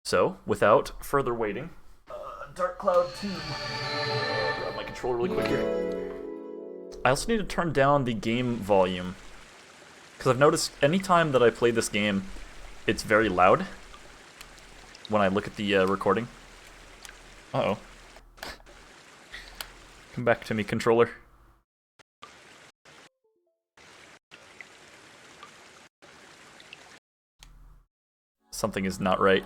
So, without further waiting, Dark Cloud 2. Grab my controller really quick here. I also need to turn down the game volume, because I've noticed anytime that I play this game, it's very loud when I look at the recording. Uh-oh. Come back to me, controller. Something is not right.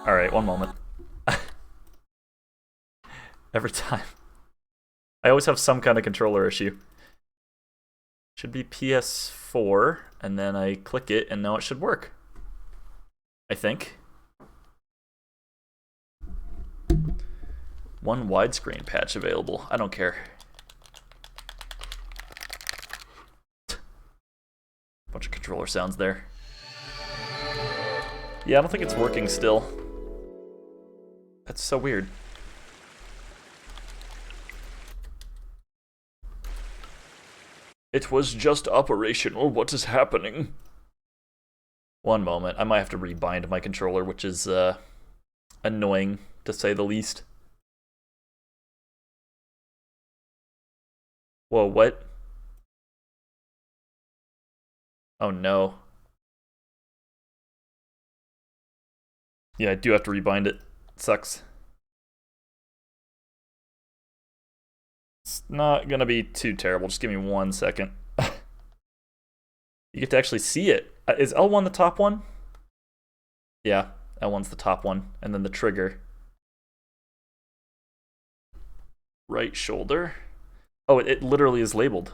Alright, one moment. Every time. I always have some kind of controller issue. Should be PS4, and then I click it, and now it should work. I think. One widescreen patch available. I don't care. Bunch of controller sounds there. Yeah, I don't think it's working still. That's so weird. It was just operational. What is happening? One moment. I might have to rebind my controller, which is annoying, to say the least. Whoa, what? Oh no. Yeah, I do have to rebind it. Sucks. It's not gonna be too terrible. Just give me 1 second. You get to actually see it. Is L1 the top one? Yeah, L1's the top one. And then the trigger. Right shoulder. Oh, it literally is labeled.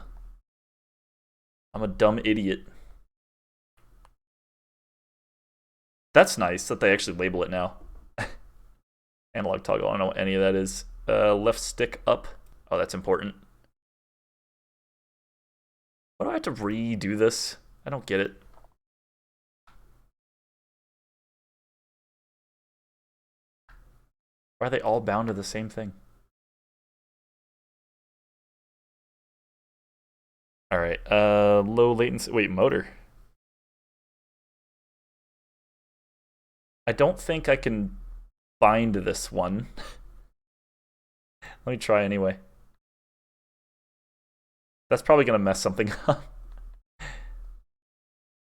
I'm a dumb idiot. That's nice that they actually label it now. Analog toggle, I don't know what any of that is. Left stick up. Oh, that's important. Why do I have to redo this? I don't get it. Why are they all bound to the same thing? Alright, low latency. Wait, motor. I don't think I can bind this one. Let me try anyway. That's probably gonna mess something up.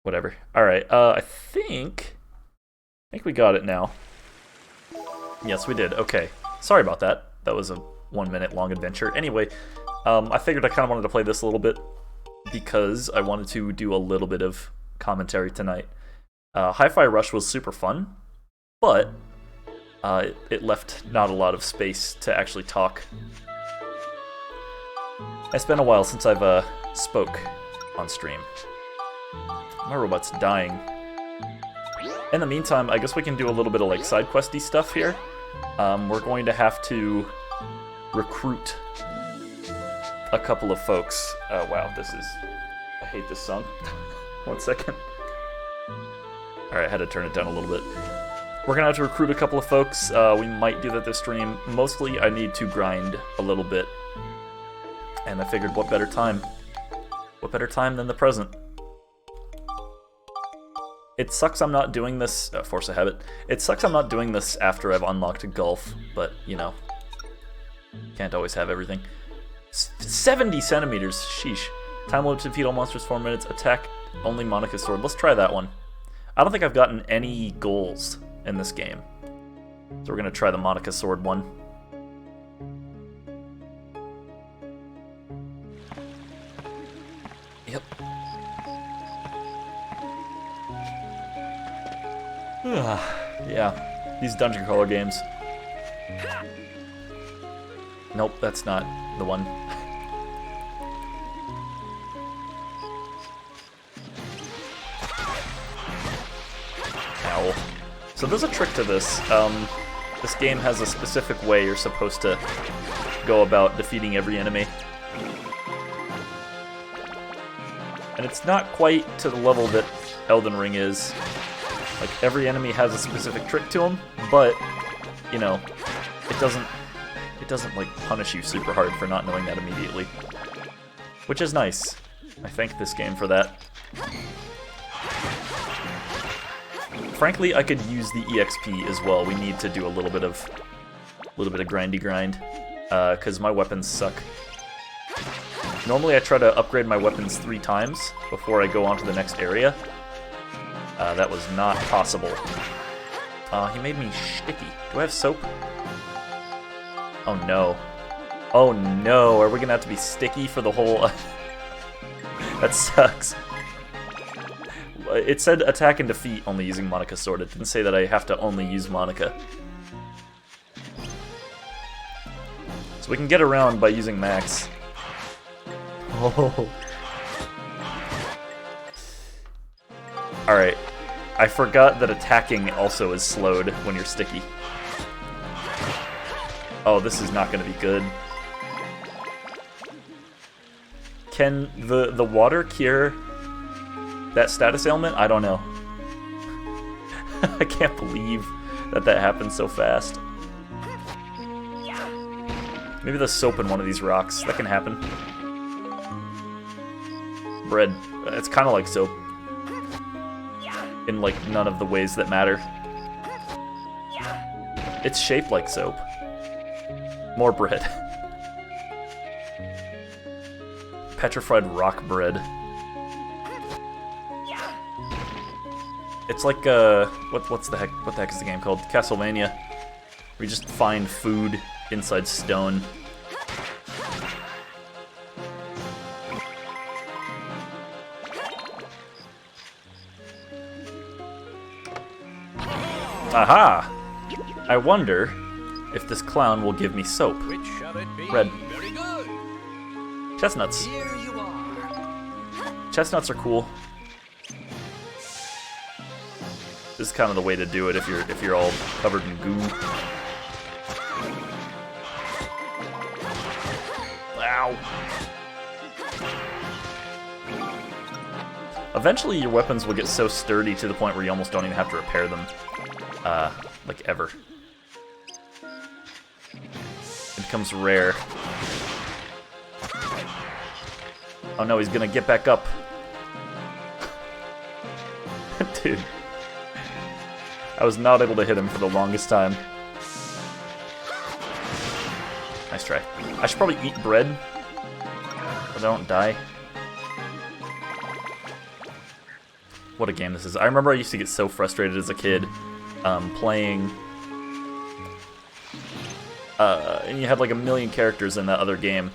Whatever. Alright, I think we got it now. Yes, we did. Okay. Sorry about that. That was a 1 minute long adventure. Anyway, I figured I kind of wanted to play this a little bit because I wanted to do a little bit of commentary tonight. Hi-Fi Rush was super fun, but it left not a lot of space to actually talk. It's been a while since I've spoke on stream. My robot's dying. In the meantime, I guess we can do a little bit of like side questy stuff here. We're going to have to recruit a couple of folks. Oh wow, I hate this song. 1 second. Alright, I had to turn it down a little bit. We're gonna have to recruit a couple of folks. We might do that this stream. Mostly, I need to grind a little bit. And I figured, what better time? What better time than the present? It sucks I'm not doing this, force of habit. It sucks I'm not doing this after I've unlocked golf, but, you know, can't always have everything. 70 centimeters, sheesh. Time limit to defeat all monsters, 4 minutes, attack only Monica's sword. Let's try that one. I don't think I've gotten any goals in this game. So we're gonna try the Monica sword one. Yep. Yeah, these dungeon crawler games. Nope, that's not the one. Ow. So there's a trick to this. This game has a specific way you're supposed to go about defeating every enemy. And it's not quite to the level that Elden Ring is. Like, every enemy has a specific trick to them, but, you know, it doesn't like punish you super hard for not knowing that immediately. Which is nice. I thank this game for that. Frankly, I could use the EXP as well. We need to do a little bit of grindy grind, because my weapons suck. Normally I try to upgrade my weapons 3 times before I go on to the next area. That was not possible. He made me sticky. Do I have soap? Oh no. Oh no, are we gonna have to be sticky for the whole... That sucks. It said attack and defeat only using Monica's sword. It didn't say that I have to only use Monica. So we can get around by using Max. Oh. Alright. I forgot that attacking also is slowed when you're sticky. Oh, this is not going to be good. Can the water cure that status ailment? I don't know. I can't believe that happened so fast. Maybe the soap in one of these rocks. That can happen. Bread. It's kind of like soap. In, like, none of the ways that matter. It's shaped like soap. More bread. Petrified rock bread. It's like, what the heck is the game called? Castlevania. We just find food inside stone. Aha! I wonder if this clown will give me soap. Which shall it be? Red. Very good. Chestnuts. Here you are. Chestnuts are cool. This is kind of the way to do it if you're all covered in goo. Ow. Eventually your weapons will get so sturdy to the point where you almost don't even have to repair them. Like ever. It becomes rare. Oh no, he's gonna get back up. Dude. I was not able to hit him for the longest time. Nice try. I should probably eat bread, so I don't die. What a game this is. I remember I used to get so frustrated as a kid playing... and you had like a million characters in that other game.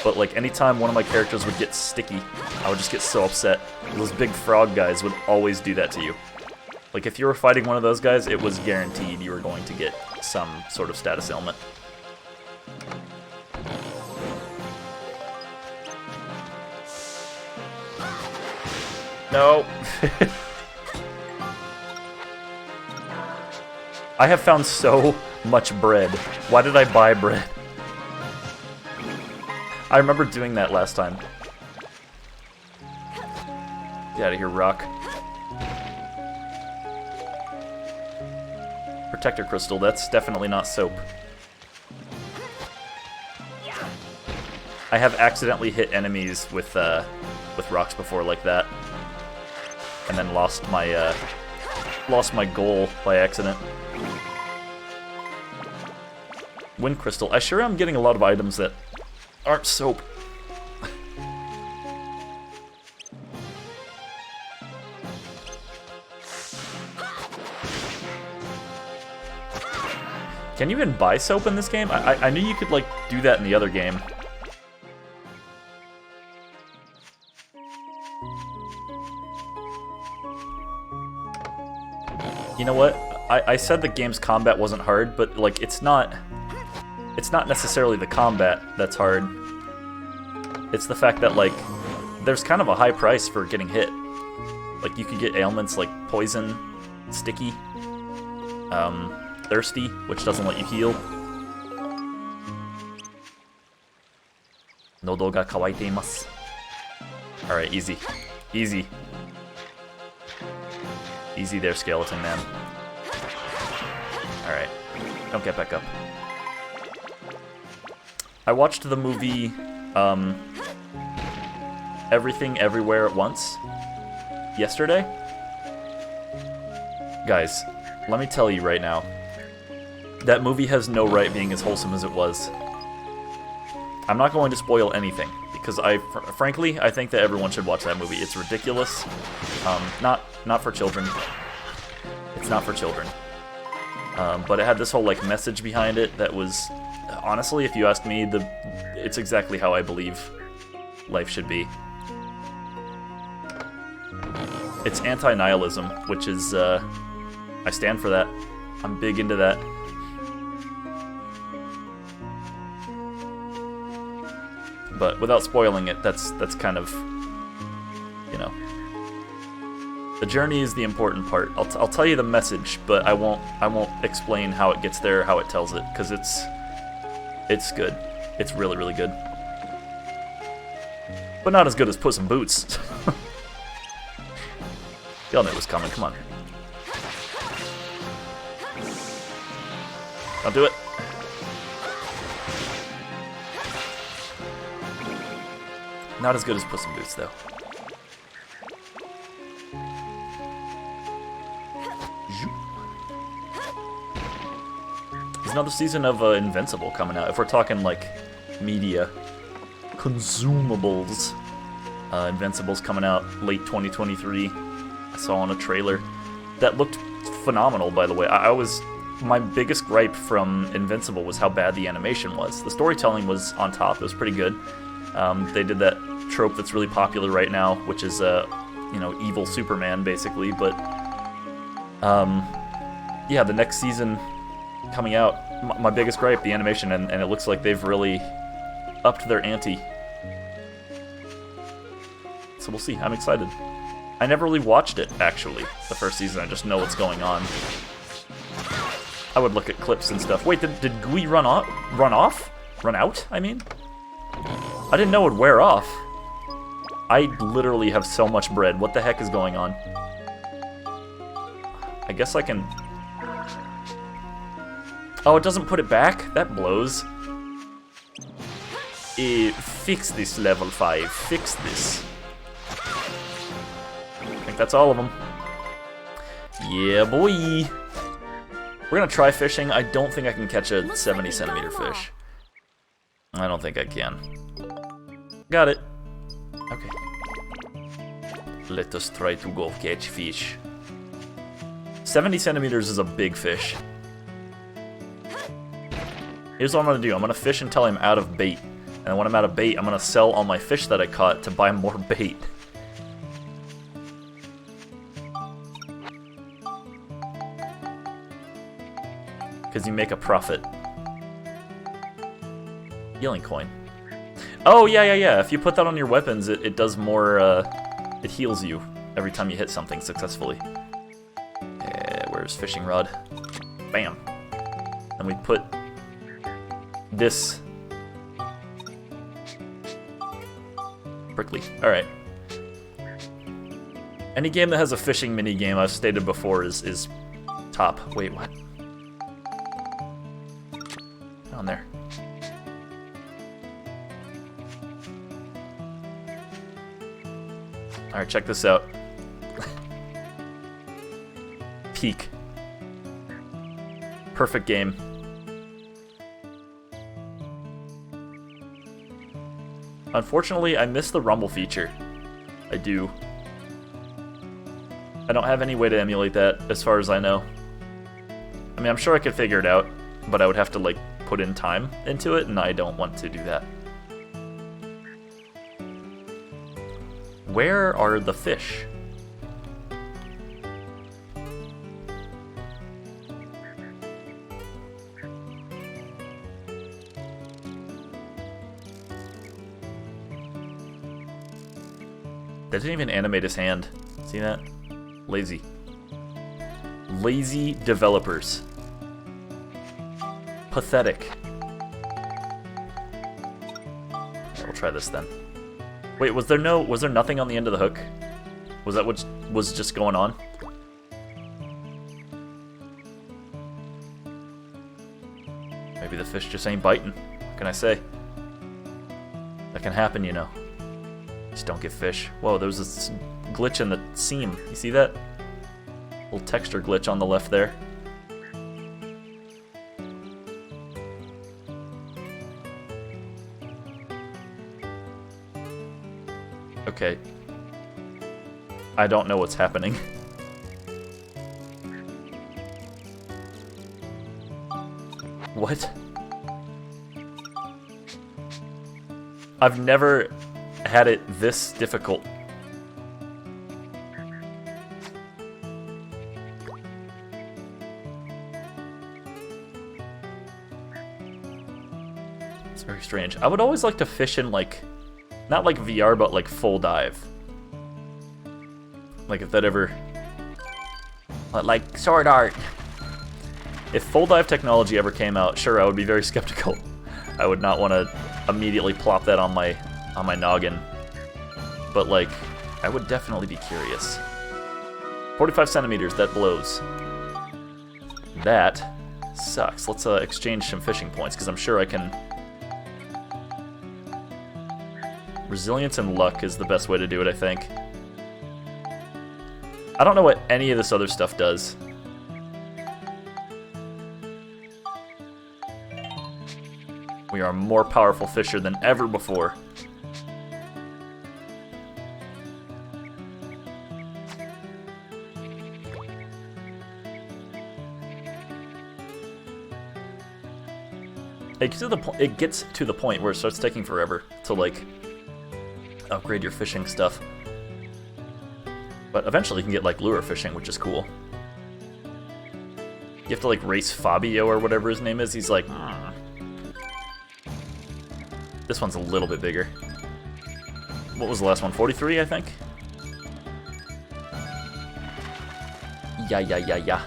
But like anytime one of my characters would get sticky, I would just get so upset. Those big frog guys would always do that to you. Like if you were fighting one of those guys, it was guaranteed you were going to get some sort of status ailment. No. I have found so much bread. Why did I buy bread? I remember doing that last time. Get out of here, rock. Protector crystal, that's definitely not soap. I have accidentally hit enemies with rocks before like that. And then lost my goal by accident. Wind crystal. I sure am getting a lot of items that aren't soap. Can you even buy soap in this game? I knew you could like do that in the other game. You know what? I said the game's combat wasn't hard, but like it's not necessarily the combat that's hard. It's the fact that like there's kind of a high price for getting hit. Like you could get ailments like poison, sticky, thirsty, which doesn't let you heal. Nodo ga kawaite imasu. Alright, easy. Easy. Easy there, skeleton man. Alright, don't get back up. I watched the movie, Everything Everywhere at Once yesterday. Guys, let me tell you right now, that movie has no right being as wholesome as it was. I'm not going to spoil anything, because frankly, I think that everyone should watch that movie. It's ridiculous. Not for children. It's not for children. But it had this whole like message behind it that was, honestly, if you ask me, it's exactly how I believe life should be. It's anti-nihilism, which is, I stand for that. I'm big into that. But without spoiling it, that's kind of, you know, the journey is the important part. I'll tell you the message, but I won't explain how it gets there, how it tells it, because it's good. It's really, really good. But not as good as Puss in Boots. Y'all knew it was coming, come on. I'll do it. Not as good as Puss in Boots, though. There's another season of Invincible coming out. If we're talking, like, media consumables, Invincible's coming out late 2023. I saw on a trailer. That looked phenomenal, by the way. My biggest gripe from Invincible was how bad the animation was. The storytelling was on top. It was pretty good. They did that trope that's really popular right now, which is, you know, evil Superman, basically. But, yeah, the next season coming out, my biggest gripe, the animation, and it looks like they've really upped their ante. So we'll see. I'm excited. I never really watched it, actually, the first season. I just know what's going on. I would look at clips and stuff. Wait, did Gui run off? Run out, I mean? I didn't know it would wear off. I literally have so much bread. What the heck is going on? I guess I can... Oh, it doesn't put it back? That blows. Fix this, level 5. Fix this. I think that's all of them. Yeah, boy! We're gonna try fishing. I don't think I can catch a 70-centimeter fish. I don't think I can. Got it. Okay. Let us try to go catch fish. 70 centimeters is a big fish. Here's what I'm gonna do. I'm gonna fish until I'm out of bait. And when I'm out of bait, I'm gonna sell all my fish that I caught to buy more bait. Because you make a profit. Healing coin. Oh, yeah. If you put that on your weapons, it does more, it heals you every time you hit something successfully. Where's fishing rod? Bam. And we put this. Prickly. Alright. Any game that has a fishing minigame, I've stated before, is top. Wait, what? Down there. Alright, check this out. Peak. Perfect game. Unfortunately, I missed the rumble feature. I do. I don't have any way to emulate that, as far as I know. I mean, I'm sure I could figure it out, but I would have to, like, put in time into it, and I don't want to do that. Where are the fish? They didn't even animate his hand. See that? Lazy. Lazy developers. Pathetic. Yeah, we'll try this then. Wait, was there nothing on the end of the hook? Was that what was just going on? Maybe the fish just ain't biting. What can I say? That can happen, you know. Just don't get fish. Whoa, there was this glitch in the seam. You see that? Little texture glitch on the left there. Okay. I don't know what's happening. What? I've never had it this difficult. It's very strange. I would always like to fish in, like, not like VR, but like full dive. Like if that ever... like sword art. If full dive technology ever came out, sure, I would be very skeptical. I would not want to immediately plop that on my noggin. But like, I would definitely be curious. 45 centimeters, that blows. That sucks. Let's exchange some fishing points, because I'm sure I can... Resilience and luck is the best way to do it, I think. I don't know what any of this other stuff does. We are a more powerful fisher than ever before. It gets to the point where it starts taking forever to, like, upgrade your fishing stuff. But eventually you can get, like, lure fishing, which is cool. You have to, like, race Fabio or whatever his name is. He's like... This one's a little bit bigger. What was the last one? 43, I think? Yeah.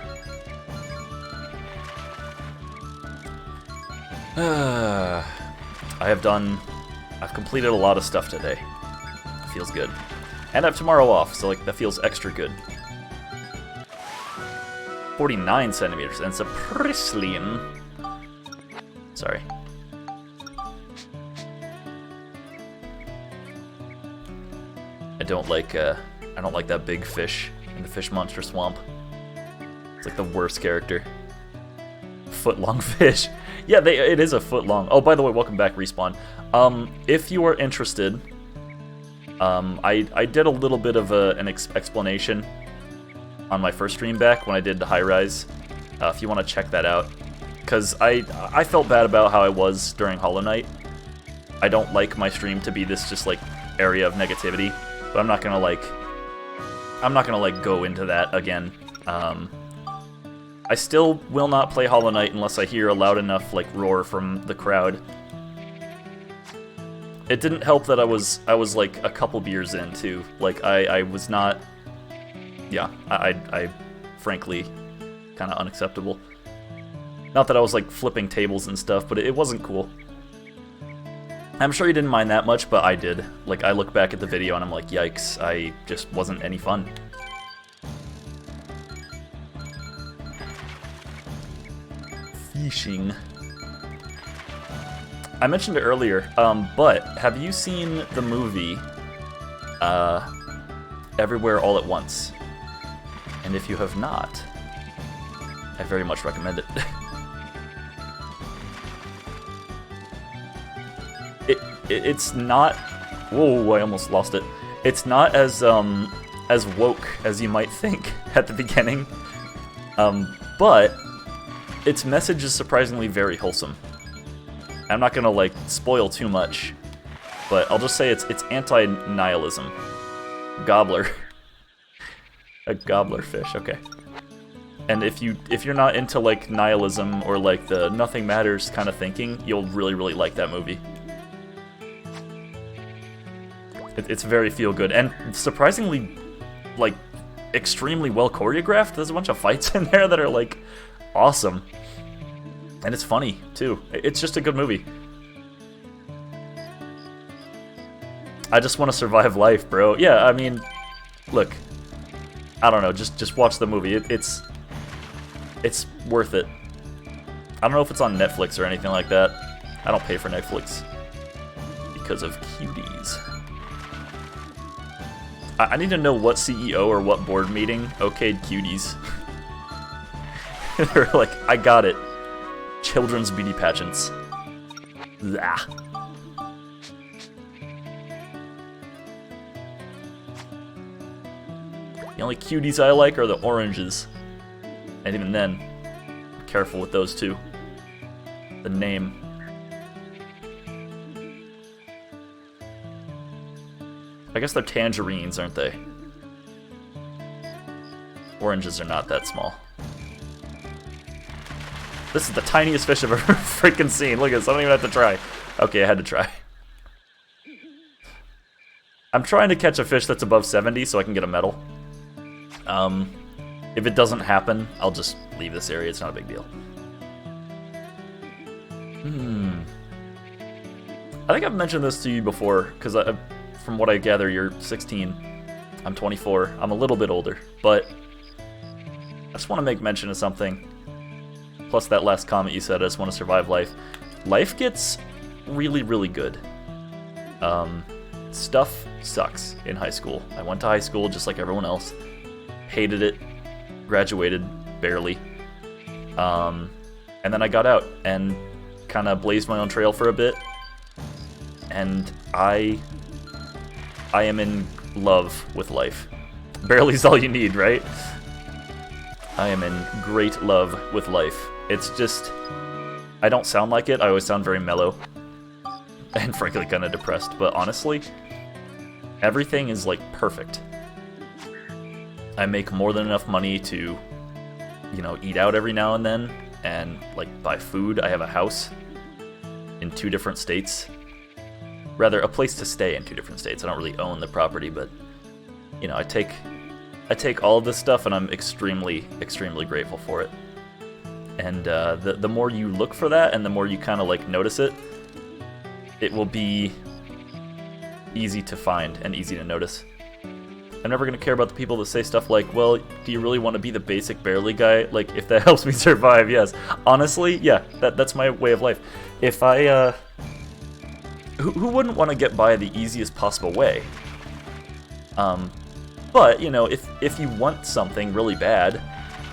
I've completed a lot of stuff today. Feels good. And I have tomorrow off, so like that feels extra good. 49 centimeters, and it's a pretty slim. Sorry. I don't like that big fish in the fish monster swamp. It's like the worst character. Foot-long fish. Yeah, it is a foot long. Oh, by the way, welcome back, Respawn. If you are interested, I did a little bit of an explanation on my first stream back when I did the high rise. If you want to check that out, because I felt bad about how I was during Hollow Knight. I don't like my stream to be this just like area of negativity, but I'm not gonna go into that again. I still will not play Hollow Knight unless I hear a loud enough like roar from the crowd. It didn't help that I was like a couple beers in too. Like I was not. Yeah, I frankly kind of unacceptable. Not that I was like flipping tables and stuff, but it wasn't cool. I'm sure you didn't mind that much, but I did. Like I look back at the video and I'm like, yikes! I just wasn't any fun. Fishing. I mentioned it earlier, but have you seen the movie Everywhere All at Once? And if you have not, I very much recommend it. It's not... Whoa, I almost lost it. It's not as woke as you might think at the beginning, but its message is surprisingly very wholesome. I'm not gonna like spoil too much, but I'll just say it's anti-nihilism. Gobbler. A gobbler fish, okay. And if you're not into like nihilism or like the nothing matters kind of thinking, you'll really like that movie. It's very feel good and surprisingly like extremely well choreographed. There's a bunch of fights in there that are like awesome. And it's funny, too. It's just a good movie. I just want to survive life, bro. Yeah, I mean, look. I don't know, just watch the movie. It's worth it. I don't know if it's on Netflix or anything like that. I don't pay for Netflix. Because of cuties. I need to know what CEO or what board meeting okayed cuties. They're like, I got it. Children's beauty pageants. Blah. The only cuties I like are the oranges. And even then, be careful with those two. The name. I guess they're tangerines, aren't they? Oranges are not that small. This is the tiniest fish I've ever freaking seen. Look at this, I don't even have to try. Okay, I had to try. I'm trying to catch a fish that's above 70 so I can get a medal. If it doesn't happen, I'll just leave this area. It's not a big deal. I think I've mentioned this to you before, because from what I gather, you're 16. I'm 24. I'm a little bit older, but I just want to make mention of something. Plus that last comment you said, I just want to survive life. Life gets really, really good. Stuff sucks in high school. I went to high school just like everyone else. Hated it. Graduated, barely. And then I got out and kind of blazed my own trail for a bit. And I am in love with life. Barely is all you need, right? I am in great love with life. It's just, I don't sound like it. I always sound very mellow. And frankly kind of depressed. But honestly, everything is like perfect. I make more than enough money to, you know, eat out every now and then. And like buy food. I have a house in 2 different states. Rather, a place to stay in 2 different states. I don't really own the property, but, you know, I take all of this stuff and I'm extremely, extremely grateful for it. And the more you look for that and the more you kind of like notice it, it will be easy to find and easy to notice. I'm never going to care about the people that say stuff like, well, do you really want to be the basic barely guy? Like, if that helps me survive, yes. Honestly, yeah, that's my way of life. If I, who wouldn't want to get by the easiest possible way? But, you know, if you want something really bad,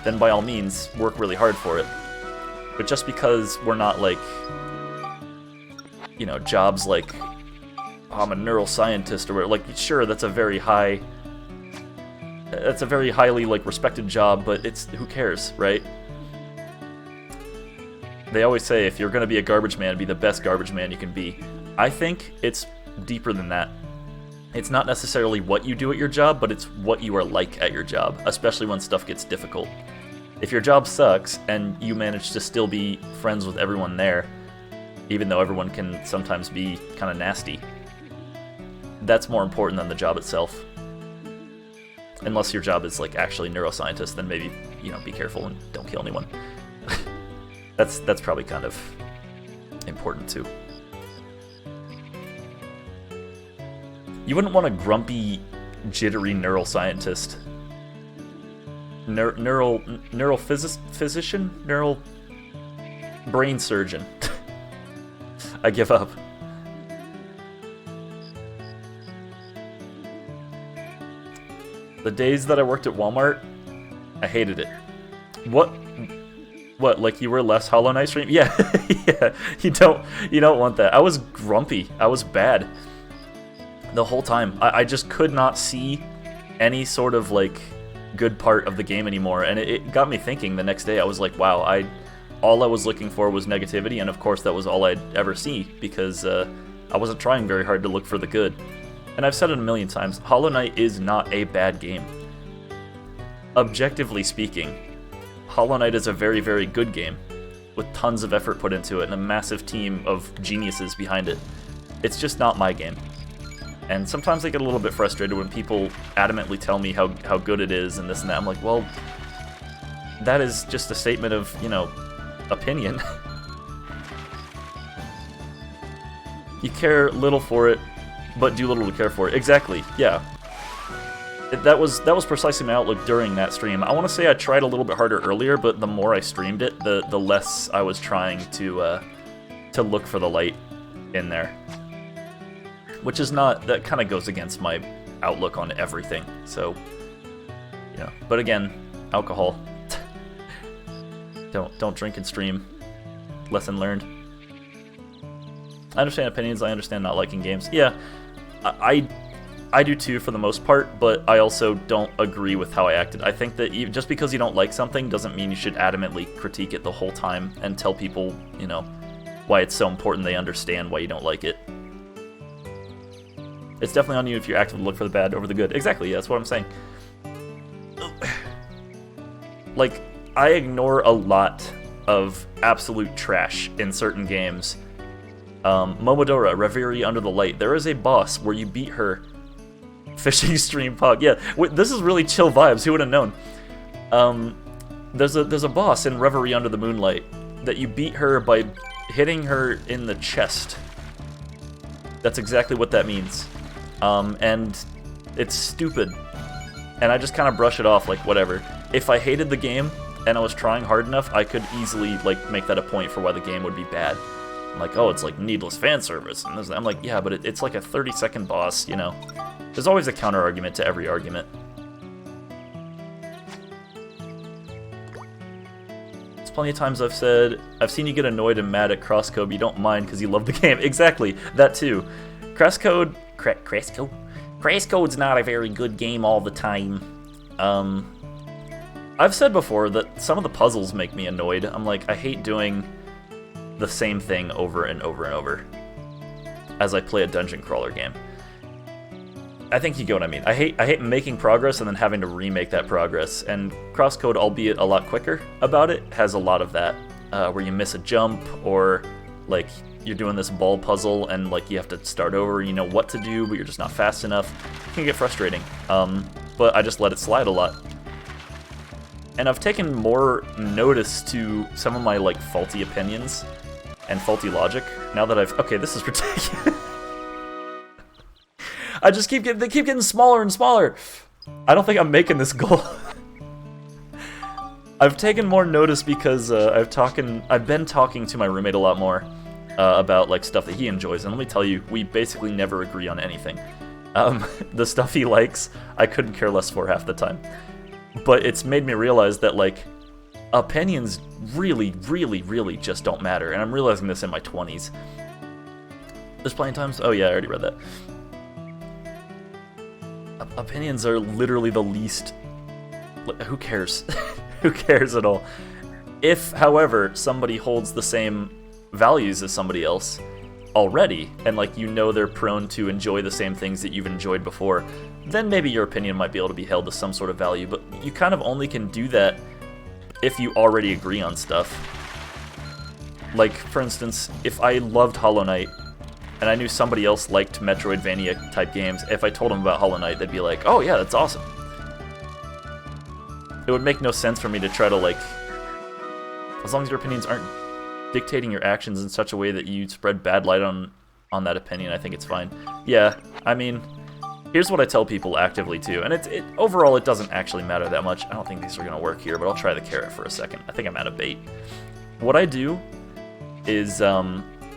then by all means, work really hard for it. But just because we're not like, you know, jobs like, oh, I'm a neuroscientist or whatever, like, sure, that's a very highly like respected job, but it's, who cares, right? They always say if you're going to be a garbage man, be the best garbage man you can be. I think it's deeper than that. It's not necessarily what you do at your job, but it's what you are like at your job, especially when stuff gets difficult. If your job sucks and you manage to still be friends with everyone there, even though everyone can sometimes be kind of nasty, that's more important than the job itself. Unless your job is like actually neuroscientist, then maybe, you know, be careful and don't kill anyone. That's probably kind of important too. You wouldn't want a grumpy, jittery neuroscientist. Neural physician? Neural brain surgeon. I give up. The days that I worked at Walmart, I hated it. What? Like you were less Hollow Knight stream? Yeah, yeah. You don't want that. I was grumpy. I was bad the whole time. I just could not see any sort of like good part of the game anymore, and it got me thinking the next day. I was like, wow, all I was looking for was negativity, and of course that was all I'd ever see, because I wasn't trying very hard to look for the good. And I've said it a million times, Hollow Knight is not a bad game. Objectively speaking, Hollow Knight is a very, very good game, with tons of effort put into it and a massive team of geniuses behind it. It's just not my game. And sometimes I get a little bit frustrated when people adamantly tell me how good it is and this and that. I'm like, well, that is just a statement of, you know, opinion. You care little for it, but do little to care for it. Exactly, yeah. That was precisely my outlook during that stream. I want to say I tried a little bit harder earlier, but the more I streamed it, the less I was trying to look for the light in there. Which is not, that kind of goes against my outlook on everything. So, yeah. But again, alcohol. Don't drink and stream. Lesson learned. I understand opinions. I understand not liking games. Yeah, I do too for the most part, but I also don't agree with how I acted. I think that just because you don't like something doesn't mean you should adamantly critique it the whole time and tell people, you know, why it's so important they understand why you don't like it. It's definitely on you if you actively look for the bad over the good. Exactly, yeah, that's what I'm saying. Like, I ignore a lot of absolute trash in certain games. Momodora, Reverie Under the Light. There is a boss where you beat her. Fishing stream pog. Yeah, this is really chill vibes. Who would have known? There's a boss in Reverie Under the Moonlight that you beat her by hitting her in the chest. That's exactly what that means. And it's stupid. And I just kind of brush it off like whatever. If I hated the game and I was trying hard enough, I could easily like make that a point for why the game would be bad. I'm like, oh, it's like needless fan service. And I'm like, yeah, but it's like a 30-second boss, you know. There's always a counter-argument to every argument. There's plenty of times I've said, I've seen you get annoyed and mad at Crosscode, but you don't mind because you love the game. Exactly, that too. Crosscode's not a very good game all the time. I've said before that some of the puzzles make me annoyed. I'm like, I hate doing the same thing over and over and over as I play a dungeon crawler game. I think you get what I mean. I hate making progress and then having to remake that progress. And Crosscode, albeit a lot quicker about it, has a lot of that, where you miss a jump or like you're doing this ball puzzle and like you have to start over. You know what to do, but you're just not fast enough. It can get frustrating. But I just let it slide a lot. And I've taken more notice to some of my like faulty opinions and faulty logic now that okay, this is ridiculous. I just they keep getting smaller and smaller. I don't think I'm making this goal. I've taken more notice because I've been talking to my roommate a lot more about like stuff that he enjoys, and let me tell you, we basically never agree on anything. The stuff he likes, I couldn't care less for half the time. But it's made me realize that like opinions really, really, really just don't matter, and I'm realizing this in my 20s. There's plenty of times. Oh yeah, I already read that. Opinions are literally the least. Who cares? Who cares at all? If, however, somebody holds the same values as somebody else already, and like you know they're prone to enjoy the same things that you've enjoyed before, then maybe your opinion might be able to be held to some sort of value. But you kind of only can do that if you already agree on stuff. Like, for instance, if I loved Hollow Knight, and I knew somebody else liked Metroidvania type games, if I told them about Hollow Knight, they'd be like, oh yeah, that's awesome. It would make no sense for me to try to like, as long as your opinions aren't dictating your actions in such a way that you spread bad light on that opinion, I think it's fine. Yeah, I mean, here's what I tell people actively too, and overall it doesn't actually matter that much. I don't think these are gonna work here, but I'll try the carrot for a second. I think I'm out of bait. What I do is,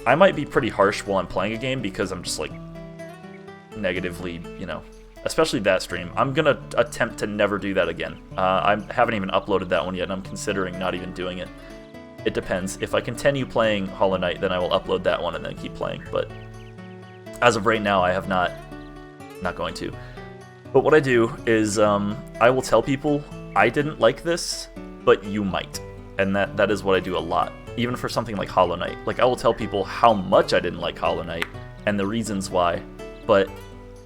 I might be pretty harsh while I'm playing a game because I'm just like negatively, you know, especially that stream. I'm gonna attempt to never do that again. I haven't even uploaded that one yet, and I'm considering not even doing it. It depends. If I continue playing Hollow Knight, then I will upload that one and then keep playing. But as of right now, I have not going to. But what I do is I will tell people I didn't like this, but you might, and that is what I do a lot. Even for something like Hollow Knight. Like, I will tell people how much I didn't like Hollow Knight and the reasons why, but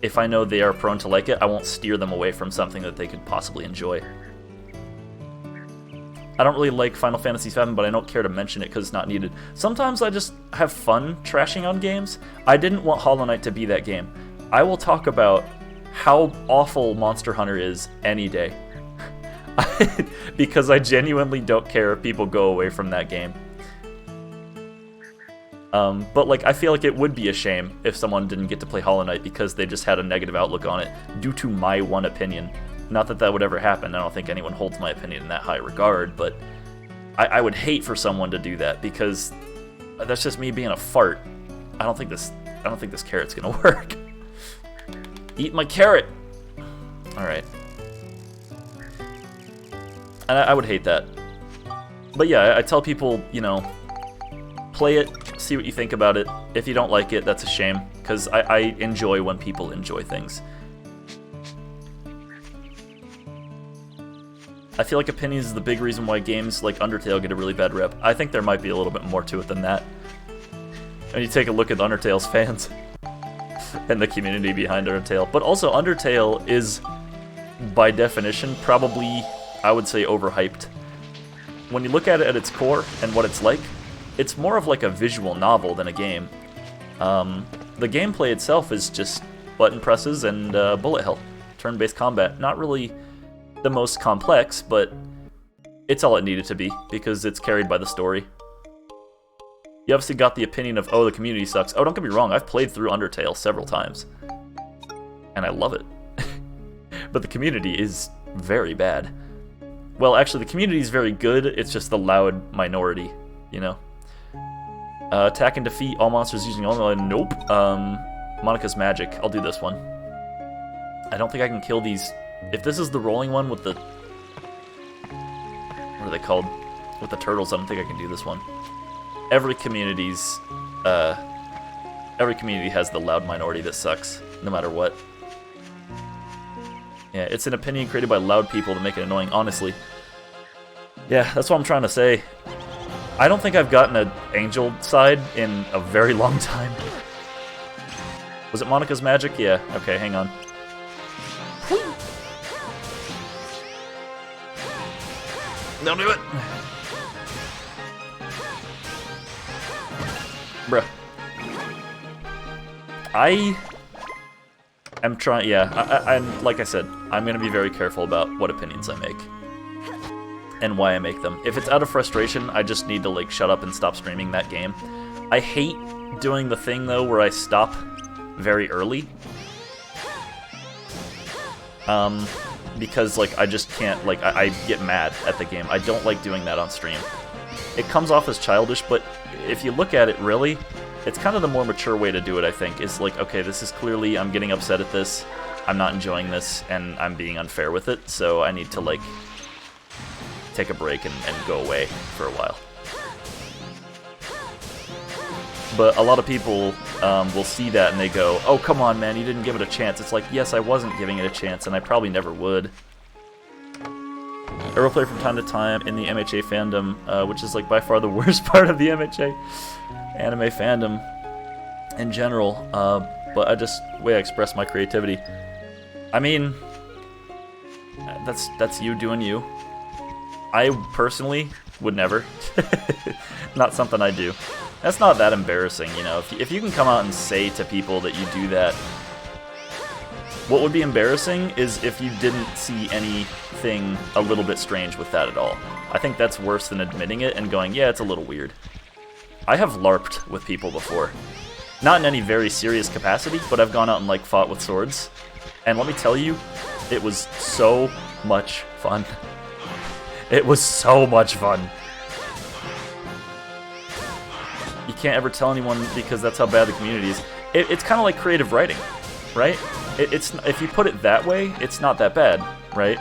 if I know they are prone to like it, I won't steer them away from something that they could possibly enjoy. I don't really like Final Fantasy VII, but I don't care to mention it because it's not needed. Sometimes I just have fun trashing on games. I didn't want Hollow Knight to be that game. I will talk about how awful Monster Hunter is any day. Because I genuinely don't care if people go away from that game. But like, I feel like it would be a shame if someone didn't get to play Hollow Knight because they just had a negative outlook on it due to my one opinion. Not that that would ever happen. I don't think anyone holds my opinion in that high regard, but I would hate for someone to do that because that's just me being a fart. I don't think this carrot's gonna work. Eat my carrot! Alright. And I would hate that. But yeah, I tell people, you know, play it, see what you think about it. If you don't like it, that's a shame, because I enjoy when people enjoy things. I feel like opinions is the big reason why games like Undertale get a really bad rep. I think there might be a little bit more to it than that. And you take a look at Undertale's fans and the community behind Undertale. But also, Undertale is, by definition, probably, I would say, overhyped. When you look at it at its core and what it's like, it's more of like a visual novel than a game. The gameplay itself is just button presses and bullet hell. Turn-based combat. Not really the most complex, but it's all it needed to be, because it's carried by the story. You obviously got the opinion of, oh, the community sucks. Oh, don't get me wrong, I've played through Undertale several times, and I love it. But the community is very bad. Well, actually, the community is very good, it's just the loud minority, you know? Attack and defeat all monsters using only... Nope. Monica's magic. I'll do this one. I don't think I can kill these... If this is the rolling one with the... What are they called? With the turtles, I don't think I can do this one. Every community has the loud minority that sucks, no matter what. Yeah, it's an opinion created by loud people to make it annoying, honestly. Yeah, that's what I'm trying to say. I don't think I've gotten an angel side in a very long time. Was it Monica's magic? Yeah, okay, hang on. Don't do it! Bruh. I am trying, yeah, I'm like I said, I'm gonna be very careful about what opinions I make. And why I make them. If it's out of frustration, I just need to, like, shut up and stop streaming that game. I hate doing the thing, though, where I stop very early. Because, like, I just can't, like, I get mad at the game. I don't like doing that on stream. It comes off as childish, but if you look at it, really, it's kind of the more mature way to do it, I think. Is like, okay, this is clearly, I'm getting upset at this, I'm not enjoying this, and I'm being unfair with it, so I need to, like, take a break and go away for a while. But a lot of people will see that and they go, oh, come on, man, you didn't give it a chance. It's like, yes, I wasn't giving it a chance, and I probably never would. I roleplay from time to time in the MHA fandom, which is, like, by far the worst part of the MHA anime fandom in general. But the way I express my creativity. I mean, that's you doing you. I personally would never. Not something I do. That's not that embarrassing, you know. If you can come out and say to people that you do that, what would be embarrassing is if you didn't see anything a little bit strange with that at all. I think that's worse than admitting it and going, yeah, it's a little weird. I have LARPed with people before. Not in any very serious capacity, but I've gone out and, like, fought with swords. And let me tell you, it was so much fun. It was so much fun. You can't ever tell anyone because that's how bad the community is. It's kind of like creative writing, right? It's if you put it that way, it's not that bad, right?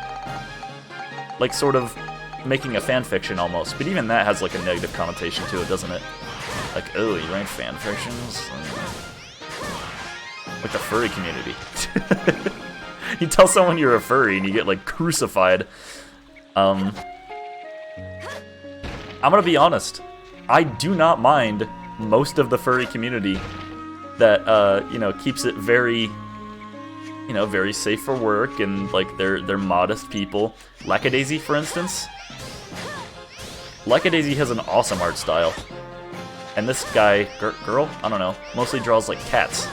Like sort of making a fan fiction almost, but even that has like a negative connotation to it, doesn't it? Like, oh, you write fan fictions? Like the furry community. You tell someone you're a furry and you get like crucified. I'm gonna be honest. I do not mind most of the furry community that, you know, keeps it very, you know, very safe for work and, like, they're modest people. Lackadaisy, for instance. Lackadaisy has an awesome art style. And this guy, girl, I don't know, mostly draws like cats.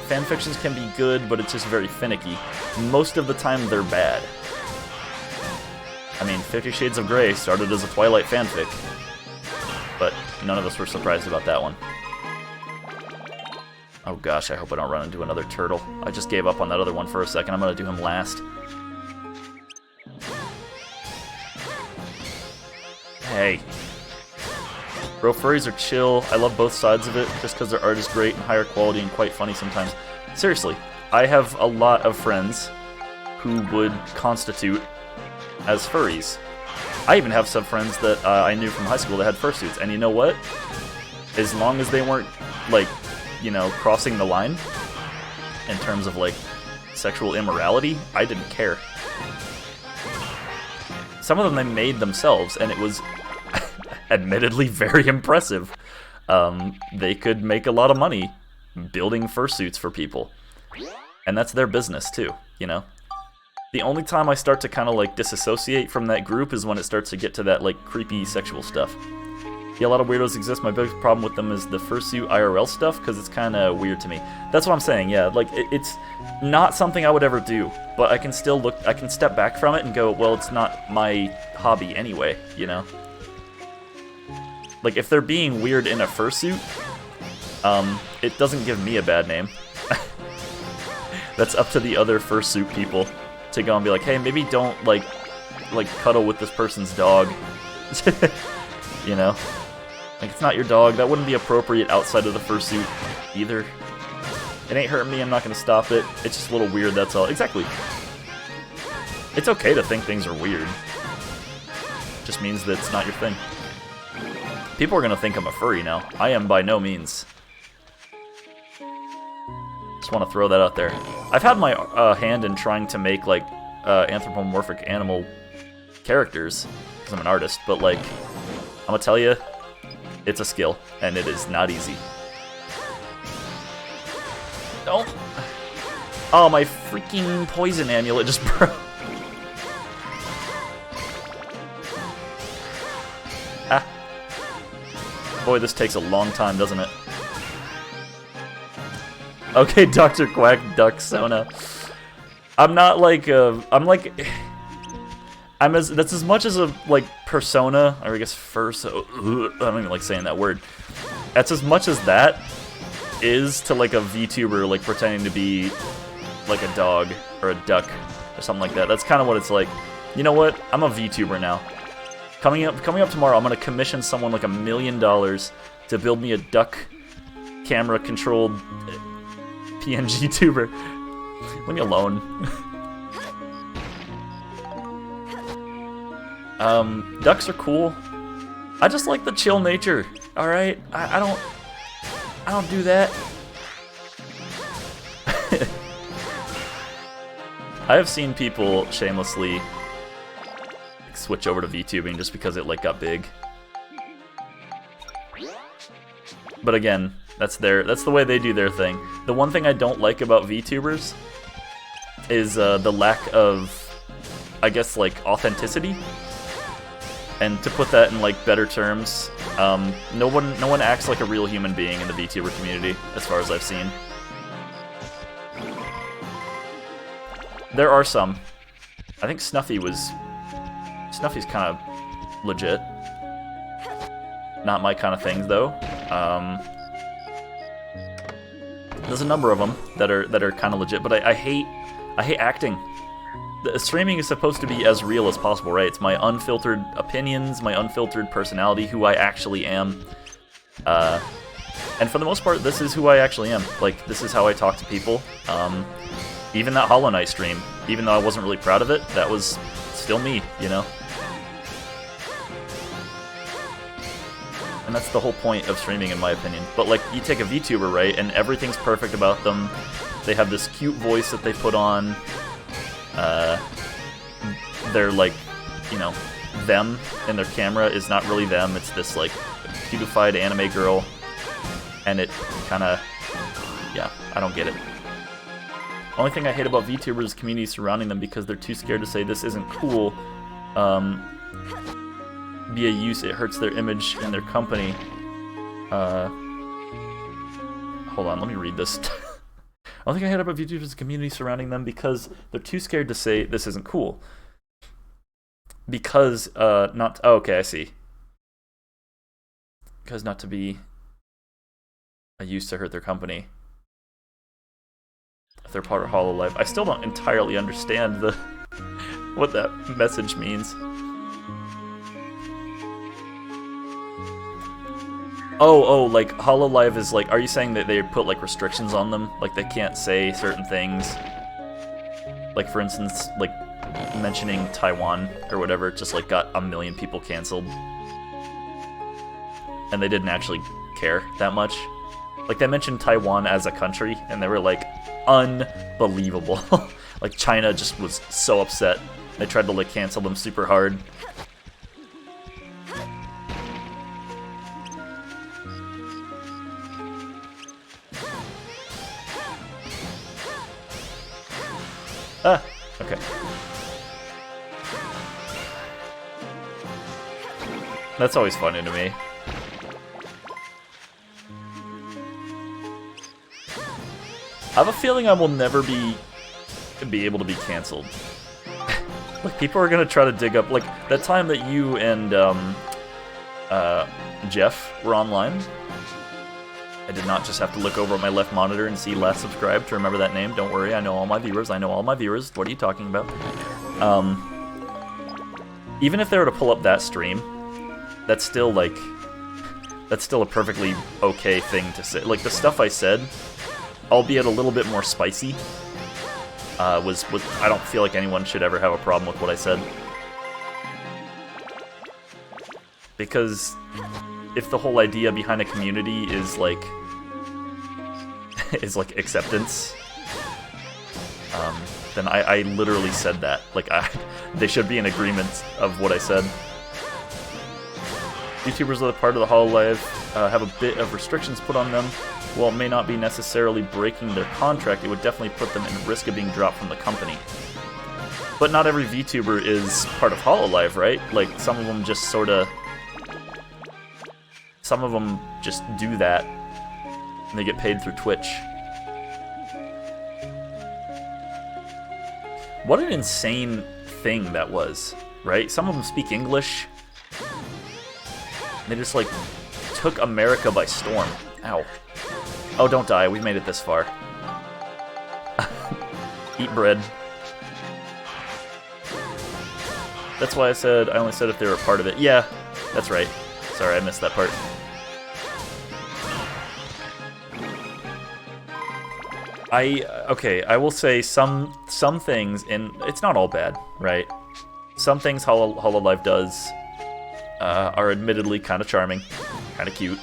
Fanfictions can be good, but it's just very finicky. Most of the time, they're bad. I mean, 50 Shades of Grey started as a Twilight fanfic, but none of us were surprised about that one. Oh gosh, I hope I don't run into another turtle. I just gave up on that other one for a second. I'm gonna do him last. Hey. Bro, furries are chill. I love both sides of it, just because their art is great and higher quality and quite funny sometimes. Seriously, I have a lot of friends who would constitute as furries. I even have some friends that I knew from high school that had fursuits, and you know what? As long as they weren't, like, you know, crossing the line in terms of, like, sexual immorality, I didn't care. Some of them they made themselves, and it was admittedly very impressive. They could make a lot of money building fursuits for people. And that's their business, too, you know? The only time I start to kind of, like, disassociate from that group is when it starts to get to that, like, creepy sexual stuff. Yeah, a lot of weirdos exist. My biggest problem with them is the fursuit IRL stuff, because it's kind of weird to me. That's what I'm saying, yeah. Like, it's not something I would ever do, but I can still look, I can step back from it and go, well, it's not my hobby anyway, you know? Like, if they're being weird in a fursuit, it doesn't give me a bad name. That's up to the other fursuit people to go and be like, hey, maybe don't, like cuddle with this person's dog. You know? Like, it's not your dog. That wouldn't be appropriate outside of the fursuit either. It ain't hurting me. I'm not going to stop it. It's just a little weird, that's all. Exactly. It's okay to think things are weird. Just means that it's not your thing. People are going to think I'm a furry now. I am by no means. Just want to throw that out there. I've had my hand in trying to make, like, anthropomorphic animal characters, because I'm an artist, but, like, I'm gonna tell you, it's a skill, and it is not easy. Oh! Oh, my freaking poison amulet just broke. Ah. Boy, this takes a long time, doesn't it? Okay, DrQuack, Duck Sona. I'm not like that's as much as a, like, persona, or I guess furso. I don't even like saying that word. That's as much as that is to, like, a VTuber, like, pretending to be, like, a dog or a duck or something like that. That's kind of what it's like. You know what? I'm a VTuber now. Coming up tomorrow, I'm gonna commission someone like $1 million to build me a duck camera-controlled PNG tuber. Leave me alone. Ducks are cool. I just like the chill nature. All right, I don't do that. I have seen people shamelessly switch over to VTubing just because it, like, got big. But again, that's the way they do their thing. The one thing I don't like about VTubers is the lack of, I guess, like, authenticity. And to put that in, like, better terms, no one acts like a real human being in the VTuber community, as far as I've seen. There are some. I think Snuffy's kind of legit. Not my kind of things, though. There's a number of them that are kind of legit, but I hate acting. The streaming is supposed to be as real as possible, right? It's my unfiltered opinions, my unfiltered personality, who I actually am. And for the most part, this is who I actually am. Like, this is how I talk to people. Even that Hollow Knight stream, even though I wasn't really proud of it, that was still me, you know? And that's the whole point of streaming, in my opinion. But, like, you take a VTuber, right, and everything's perfect about them. They have this cute voice that they put on. They're, like, you know, them, and their camera is not really them. It's this, like, cutified anime girl. And it kinda, yeah, I don't get it. Only thing I hate about VTubers is community surrounding them because they're too scared to say this isn't cool. Be a use, it hurts their image and their company. Hold on, let me read this. Only thing I hate about VTubers is community surrounding them because they're too scared to say this isn't cool. Because, not, oh, okay, I see. Because not to be a use to hurt their company. If they're part of HoloLive. I still don't entirely understand what that message means. Oh, like Hololive is like, are you saying that they put like restrictions on them? Like they can't say certain things? Like for instance, like mentioning Taiwan or whatever, just like got 1 million people canceled. And they didn't actually care that much. Like they mentioned Taiwan as a country and they were like, unbelievable. Like China just was so upset. They tried to like cancel them super hard. Ah, okay. That's always funny to me. I have a feeling I will never be able to be canceled. Like people are gonna try to dig up like that time that you and Jeff were online. I did not just have to look over at my left monitor and see last subscribed to remember that name. Don't worry, I know all my viewers. I know all my viewers. What are you talking about? Even if they were to pull up that stream, that's still like that's still a perfectly okay thing to say. Like the stuff I said, albeit a little bit more spicy, was I don't feel like anyone should ever have a problem with what I said. Because if the whole idea behind a community is like acceptance, then I literally said that. Like they should be in agreement of what I said. YouTubers that are part of the Hololive have a bit of restrictions put on them. While it may not be necessarily breaking their contract, it would definitely put them in risk of being dropped from the company. But not every VTuber is part of Hololive, right? Like, some of them just sorta... Some of them just do that, and they get paid through Twitch. What an insane thing that was, right? Some of them speak English. They just, like, took America by storm. Ow. Oh, don't die. We've made it this far. Eat bread. That's why I only said if they were a part of it. Yeah, that's right. Sorry, I missed that part. Okay, I will say some things, and it's not all bad, right? Some things Hololive does are admittedly kind of charming, kind of cute.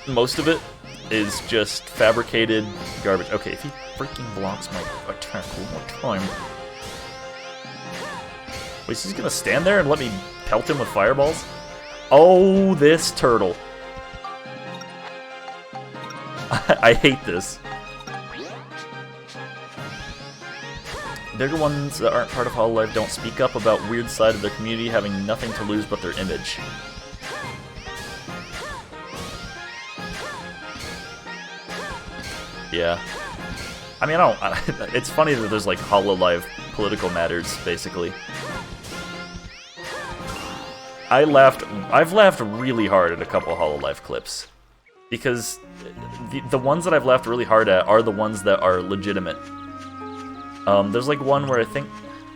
Most of it is just fabricated garbage. Okay, if he freaking blocks my attack one more time. Wait, so he's gonna stand there and let me pelt him with fireballs? Oh, this turtle. I hate this. Bigger ones that aren't part of Hololive don't speak up about weird side of their community having nothing to lose but their image. Yeah. I mean, it's funny that there's like Hololive political matters, basically. I've laughed really hard at a couple of Hololive clips. Because the ones that I've laughed really hard at are the ones that are legitimate. There's like one where I think,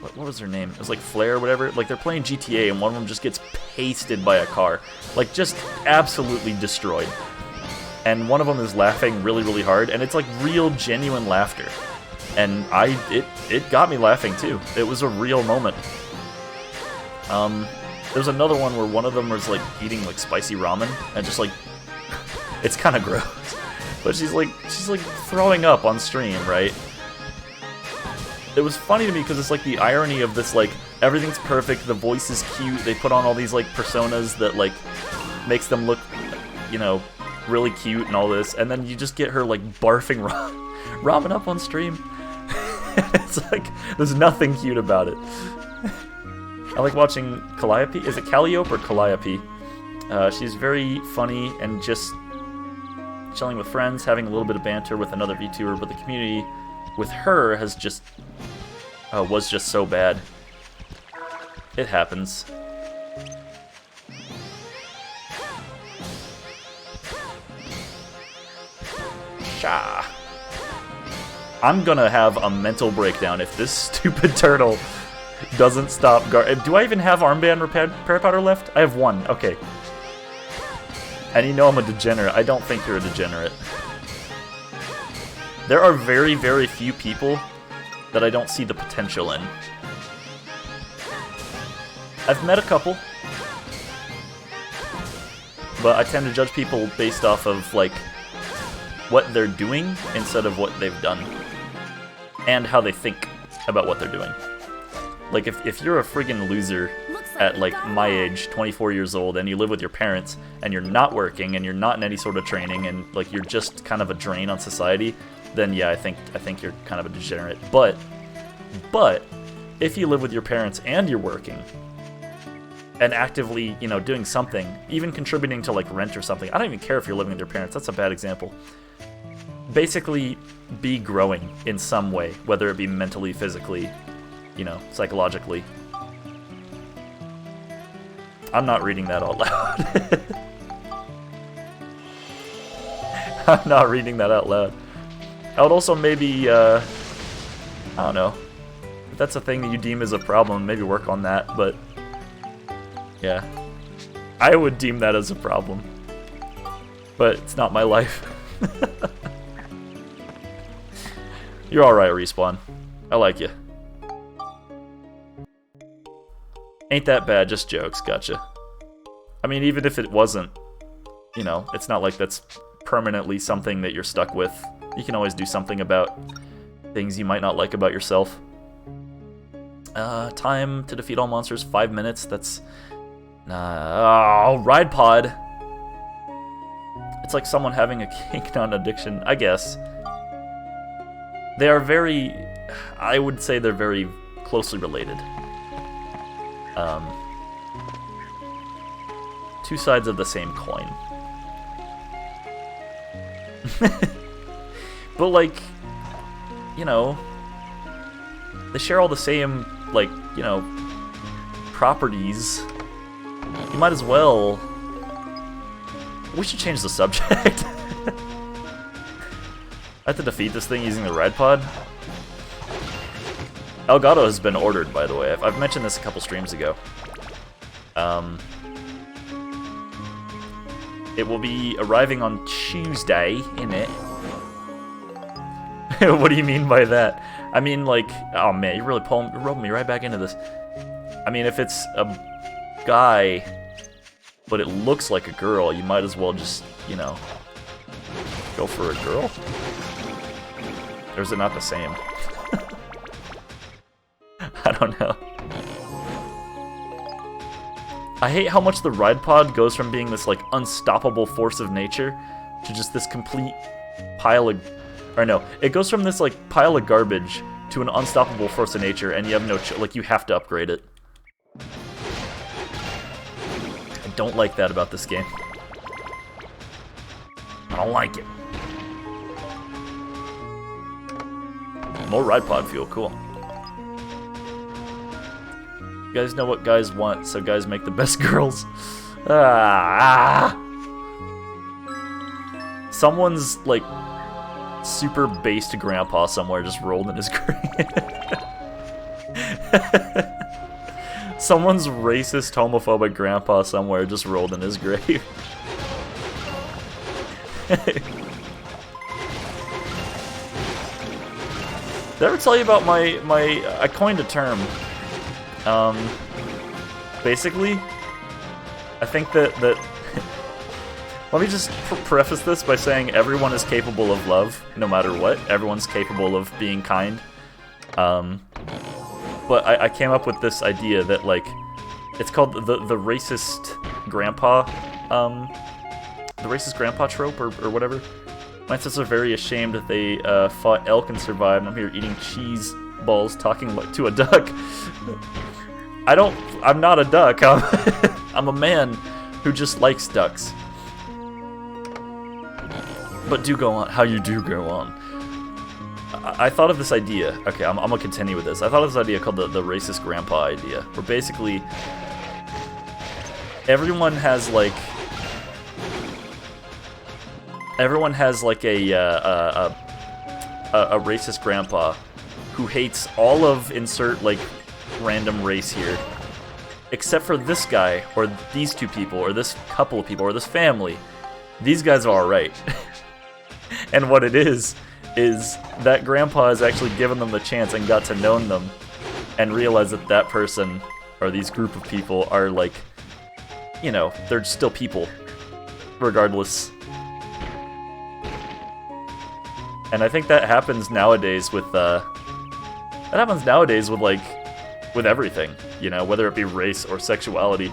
what was her name? It was like Flair or whatever. Like they're playing GTA and one of them just gets pasted by a car. Like just absolutely destroyed. And one of them is laughing really, really hard, and it's like real, genuine laughter. And it got me laughing too. It was a real moment. There's another one where one of them was like eating like spicy ramen, and just like, it's kind of gross. But she's like throwing up on stream, right? It was funny to me because it's like the irony of this, like, everything's perfect, the voice is cute, they put on all these like personas that like makes them look, you know, really cute and all this, and then you just get her like barfing ramen up on stream. It's like there's nothing cute about it. I like watching Calliope. Is it Calliope or Calliope? She's very funny and just chilling with friends, having a little bit of banter with another VTuber, but the community with her has just was just so bad. It happens. Sha. I'm gonna have a mental breakdown if this stupid turtle doesn't stop. Do I even have armband repair powder left? I have one. Okay. And you know I'm a degenerate. I don't think you're a degenerate. There are very, very few people that I don't see the potential in. I've met a couple, but I tend to judge people based off of, like, what they're doing instead of what they've done. And how they think about what they're doing. Like, if you're a friggin' loser at, like, my age, 24 years old, and you live with your parents, and you're not working, and you're not in any sort of training, and, like, you're just kind of a drain on society, then yeah, I think you're kind of a degenerate. But, if you live with your parents and you're working, and actively, you know, doing something, even contributing to, like, rent or something, I don't even care if you're living with your parents, that's a bad example. Basically, be growing in some way, whether it be mentally, physically, you know, psychologically. I'm not reading that out loud. I'm not reading that out loud. I would also maybe, I don't know, if that's a thing that you deem as a problem, maybe work on that, but yeah. I would deem that as a problem. But it's not my life. You're alright, Respawn. I like you. Ain't that bad, just jokes, gotcha. I mean, even if it wasn't, you know, it's not like that's permanently something that you're stuck with. You can always do something about things you might not like about yourself. Time to defeat all monsters, 5 minutes, that's... oh, Ride Pod! It's like someone having a kink non-addiction, I guess. They are very... I would say they're very closely related. Two sides of the same coin. But, like, you know, they share all the same, like, you know, properties. You might as well... We should change the subject. I have to defeat this thing using the Ride Pod. Elgato has been ordered, by the way. I've mentioned this a couple streams ago. It will be arriving on Tuesday, innit? What do you mean by that? I mean, like, oh man, you're rubbing me right back into this. I mean, if it's a guy, but it looks like a girl, you might as well just, you know, go for a girl? Or is it not the same? I don't know. I hate how much the Ride Pod goes from being this, like, unstoppable force of nature to just this complete pile of... Or no, it goes from this, like, pile of garbage to an unstoppable force of nature, and you have no... like, you have to upgrade it. I don't like that about this game. I don't like it. More Ride Pod fuel, cool. You guys know what guys want, so guys make the best girls. Someone's, like, super based grandpa somewhere just rolled in his grave. Someone's racist, homophobic grandpa somewhere just rolled in his grave. Did I ever tell you about I coined a term. Basically, I think that let me just preface this by saying everyone is capable of love, no matter what. Everyone's capable of being kind. But I came up with this idea that, like, it's called the racist grandpa, trope, or whatever. My ancestors are very ashamed that they fought elk and survived, and I'm here eating cheese balls talking to a duck. I'm not a duck. I'm a man who just likes ducks. But do go on. How you do go on. I thought of this idea. Okay, I'm gonna continue with this. I thought of this idea called the racist grandpa idea, where basically everyone has like a racist grandpa who hates all of insert like random race here, except for this guy or these two people or this couple of people or this family. These guys are alright. And what it is that grandpa has actually given them the chance and got to know them and realized that that person, or these group of people, are like, you know, they're still people, regardless. And I think that happens nowadays with, like, with everything, you know, whether it be race or sexuality.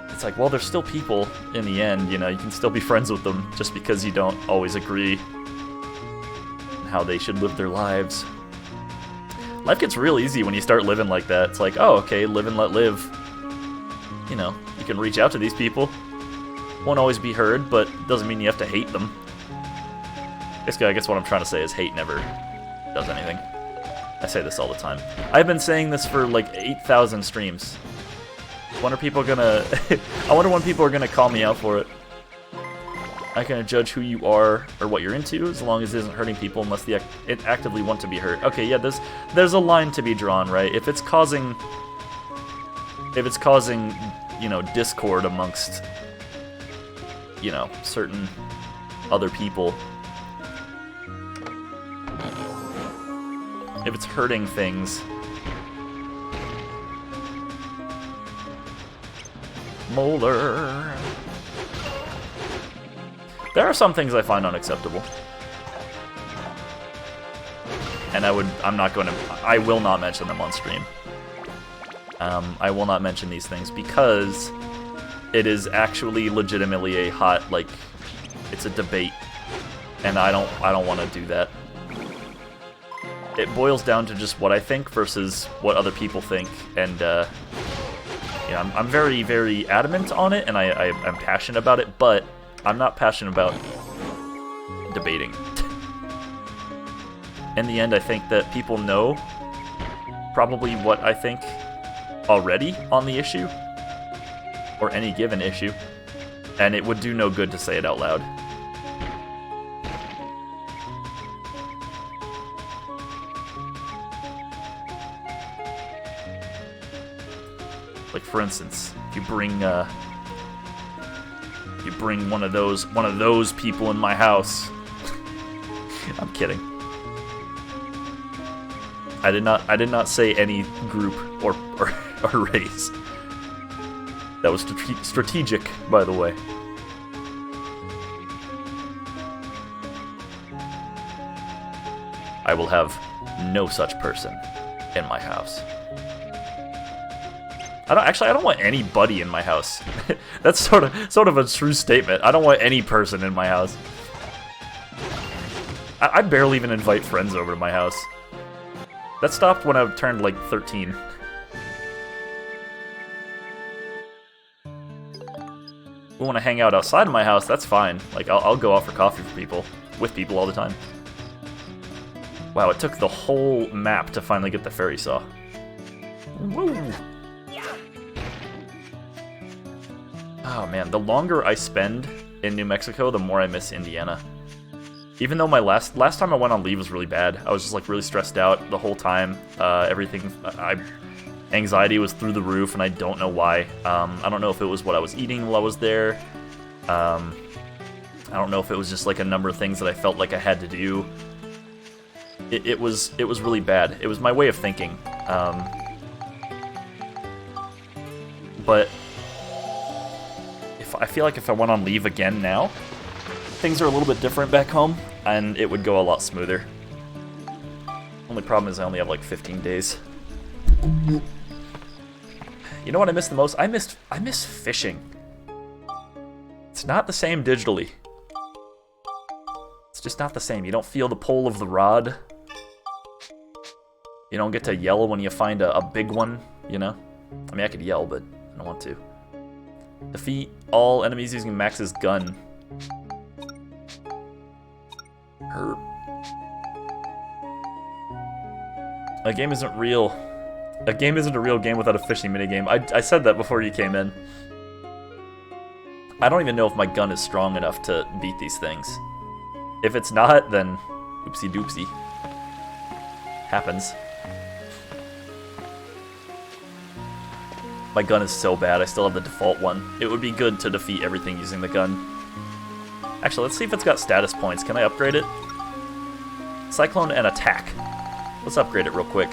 It's like, well, they're still people in the end, you know, you can still be friends with them just because you don't always agree on how they should live their lives. Life gets real easy when you start living like that. It's like, oh, okay, live and let live. You know, you can reach out to these people. Won't always be heard, but doesn't mean you have to hate them. Basically, I guess what I'm trying to say is hate never does anything. I say this all the time. I've been saying this for like 8,000 streams. When are people gonna... I wonder when people are gonna call me out for it. I can judge who you are or what you're into as long as it isn't hurting people unless it actively want to be hurt. Okay, yeah, there's a line to be drawn, right? If it's causing, you know, discord amongst, you know, certain other people. If it's hurting things. Molder. There are some things I find unacceptable. And I will not mention them on stream. I will not mention these things because it is actually legitimately a hot, like, it's a debate. And I don't want to do that. It boils down to just what I think versus what other people think, and yeah, I'm very, very adamant on it, and I'm passionate about it, but I'm not passionate about debating. In the end, I think that people know probably what I think already on the issue, or any given issue, and it would do no good to say it out loud. Like, for instance, if you bring one of those people in my house. I'm kidding. I did not say any group or race. That was strategic, by the way. I will have no such person in my house. I don't want anybody in my house. That's sort of a true statement. I don't want any person in my house. I barely even invite friends over to my house. That stopped when I turned like 13. We want to hang out outside of my house, that's fine. Like, I'll go out for coffee with people all the time. Wow, it took the whole map to finally get the fairy saw. Woo! Oh man, the longer I spend in New Mexico, the more I miss Indiana. Even though my last time I went on leave was really bad. I was just like really stressed out the whole time. Anxiety was through the roof, and I don't know why. I don't know if it was what I was eating while I was there. I don't know if it was just like a number of things that I felt like I had to do. It was really bad. It was my way of thinking. But I feel like if I went on leave again now, things are a little bit different back home, and it would go a lot smoother. Only problem is I only have like 15 days. You know what I miss the most? I miss fishing. It's not the same digitally. It's just not the same. You don't feel the pull of the rod. You don't get to yell when you find a big one, you know? I mean, I could yell, but I don't want to. Defeat all enemies using Max's gun. Herp. A game isn't real. A game isn't a real game without a fishing minigame. I said that before you came in. I don't even know if my gun is strong enough to beat these things. If it's not, then oopsie doopsie. Happens. My gun is so bad, I still have the default one. It would be good to defeat everything using the gun. Actually, let's see if it's got status points. Can I upgrade it? Cyclone and attack. Let's upgrade it real quick.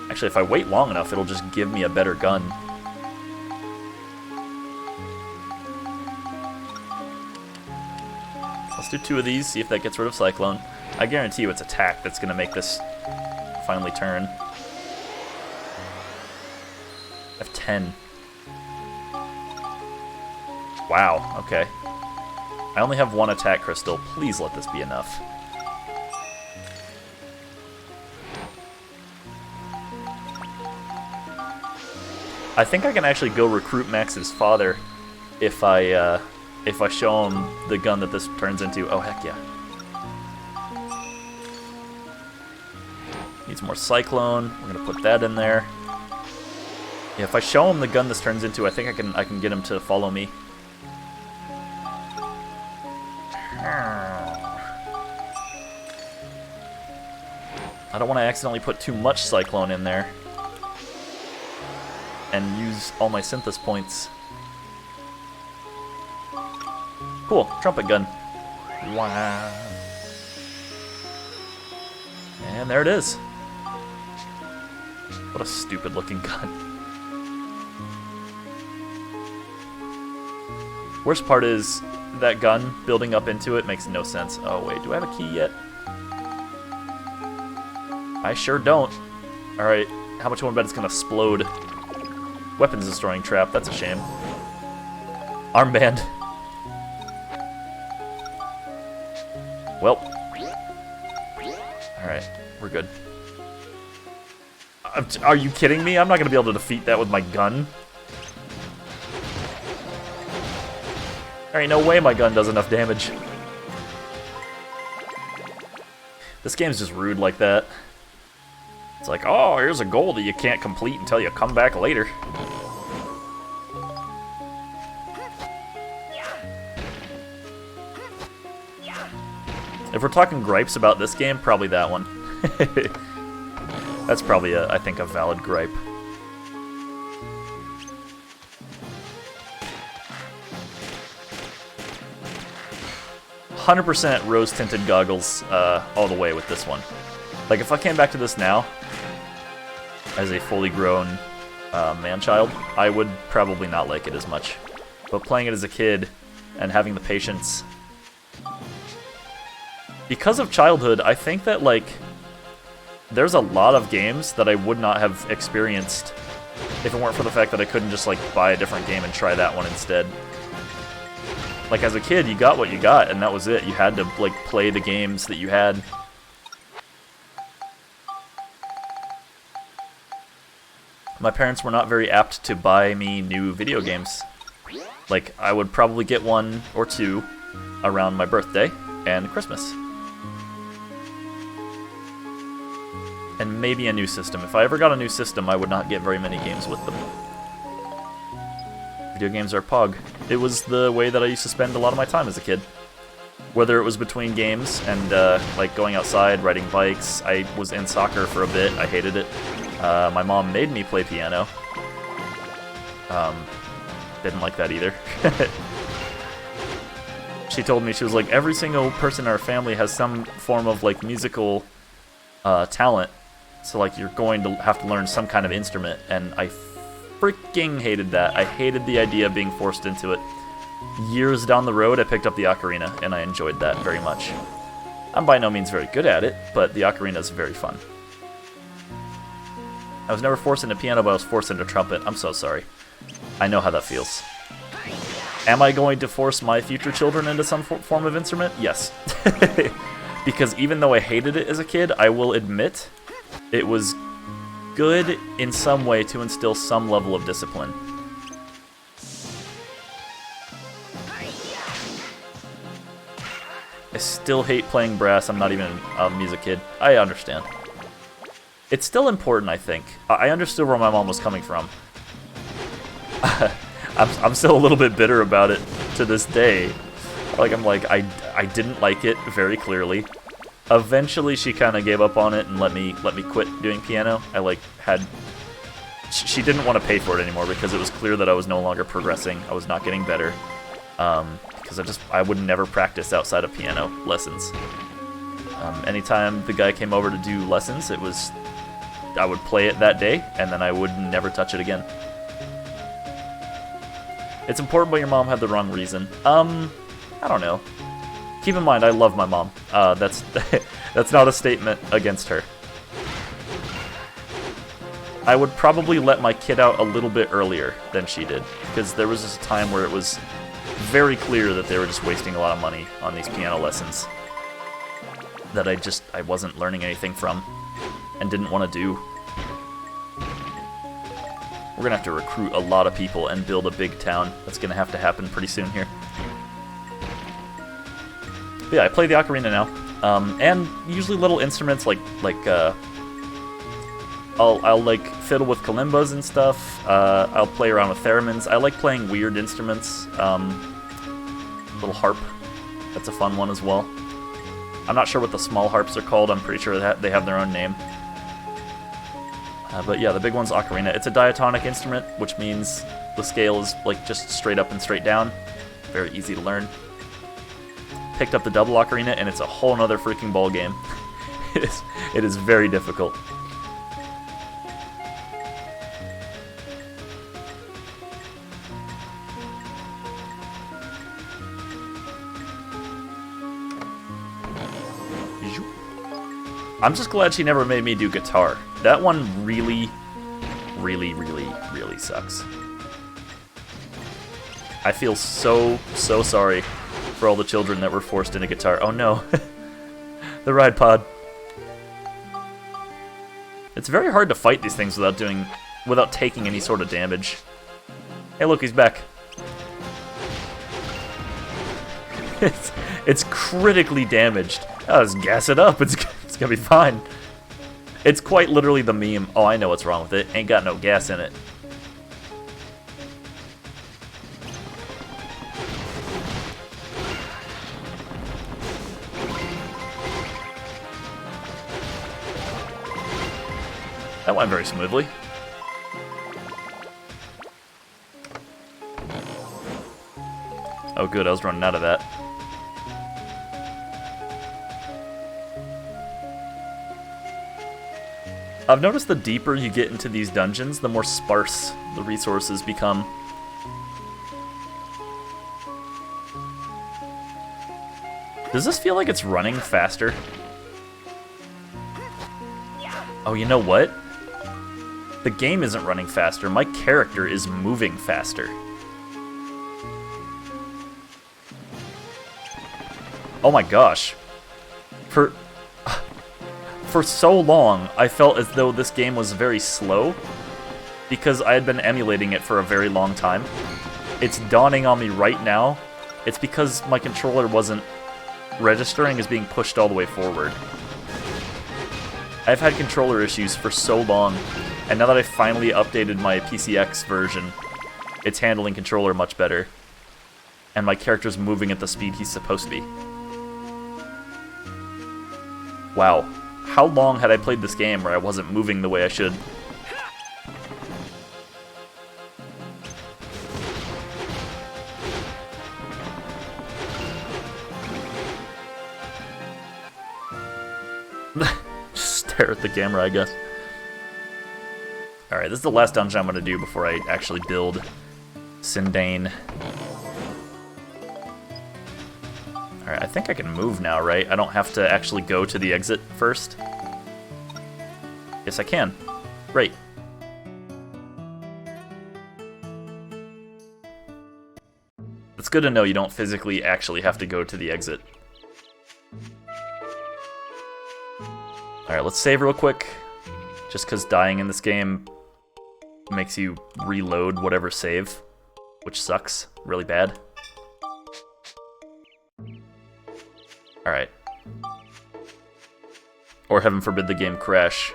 Actually, if I wait long enough, it'll just give me a better gun. Let's do 2 of these, see if that gets rid of Cyclone. I guarantee you it's attack that's going to make this finally turn. I have 10. Wow, okay. I only have 1 attack crystal. Please let this be enough. I think I can actually go recruit Max's father if I show him the gun that this turns into. Oh, heck yeah. Needs more Cyclone. We're gonna put that in there. Yeah, if I show him the gun this turns into, I think I can get him to follow me. I don't want to accidentally put too much Cyclone in there and use all my Synthus points. Cool, trumpet gun. Wow. And there it is. What a stupid looking gun. Worst part is that gun building up into it makes no sense. Oh wait, do I have a key yet? I sure don't. Alright, how much you want to bet it's gonna explode? Weapons destroying trap, that's a shame. Armband. Well. Alright, we're good. Are you kidding me? I'm not gonna be able to defeat that with my gun. There ain't no way my gun does enough damage. This game's just rude like that. It's like, oh, here's a goal that you can't complete until you come back later. If we're talking gripes about this game, probably that one. That's probably, I think, a valid gripe. "100% rose-tinted goggles all the way with this one. Like, if I came back to this now, as a fully grown man-child, I would probably not like it as much. But playing it as a kid and having the patience... Because of childhood, I think that, like, there's a lot of games that I would not have experienced if it weren't for the fact that I couldn't just, like, buy a different game and try that one instead. Like, as a kid, you got what you got, and that was it. You had to, like, play the games that you had. My parents were not very apt to buy me new video games. Like, I would probably get 1 or 2 around my birthday and Christmas. And maybe a new system. If I ever got a new system, I would not get very many games with them. Video games are pog. It was the way that I used to spend a lot of my time as a kid. Whether it was between games and like going outside, riding bikes. I was in soccer for a bit. I hated it. My mom made me play piano. Didn't like that either. She told me, she was like, every single person in our family has some form of like musical talent. So like you're going to have to learn some kind of instrument. And I freaking hated that. I hated the idea of being forced into it. Years down the road, I picked up the ocarina, and I enjoyed that very much. I'm by no means very good at it, but the ocarina is very fun. I was never forced into piano, but I was forced into trumpet. I'm so sorry. I know how that feels. Am I going to force my future children into some form of instrument? Yes. Because even though I hated it as a kid, I will admit it was good in some way to instill some level of discipline. I still hate playing brass. I'm not even a music kid. I understand. It's still important, I think. I understood where my mom was coming from. I'm still a little bit bitter about it to this day. Like, I didn't like it very clearly. Eventually, she kind of gave up on it and let me quit doing piano. I like had she didn't want to pay for it anymore because it was clear that I was no longer progressing. I was not getting better. Because I would never practice outside of piano lessons. Anytime the guy came over to do lessons, I would play it that day, and then I would never touch it again. It's important, but your mom had the wrong reason. I don't know. Keep in mind, I love my mom. That's that's not a statement against her. I would probably let my kid out a little bit earlier than she did, because there was just a time where it was very clear that they were just wasting a lot of money on these piano lessons that I wasn't learning anything from and didn't want to do. We're gonna have to recruit a lot of people and build a big town. That's gonna have to happen pretty soon here. But yeah, I play the ocarina now, and usually little instruments like I'll like fiddle with kalimbas and stuff. I'll play around with theremins. I like playing weird instruments. Little harp, that's a fun one as well. I'm not sure what the small harps are called. I'm pretty sure that they have their own name. But yeah, the big one's ocarina. It's a diatonic instrument, which means the scale is like just straight up and straight down. Very easy to learn. Picked up the double ocarina, and it's a whole nother freaking ball game. It is very difficult. I'm just glad she never made me do guitar. That one really, really, really, really sucks. I feel so sorry for all the children that were forced into guitar. Oh no. The ride pod. It's very hard to fight these things without taking any sort of damage. Hey look, he's back. It's critically damaged. Oh, let's gas it up. It's gonna be fine. It's quite literally the meme. Oh, I know what's wrong with it. Ain't got no gas in it. That went very smoothly. Oh good, I was running out of that. I've noticed the deeper you get into these dungeons, the more sparse the resources become. Does this feel like it's running faster? Oh, you know what? The game isn't running faster, my character is moving faster. Oh my gosh. For so long, I felt as though this game was very slow because I had been emulating it for a very long time. It's dawning on me right now. It's because my controller wasn't registering as being pushed all the way forward. I've had controller issues for so long, and now that I finally updated my PCX version, it's handling controller much better, and my character's moving at the speed he's supposed to be. Wow. How long had I played this game where I wasn't moving the way I should? Just stare at the camera, I guess. Alright, this is the last dungeon I'm going to do before I actually build Sindane. Alright, I think I can move now, right? I don't have to actually go to the exit first. Yes, I can. Great. It's good to know you don't physically actually have to go to the exit. Alright, let's save real quick. Just because dying in this game makes you reload whatever save, which sucks really bad. Alright. Or heaven forbid the game crash.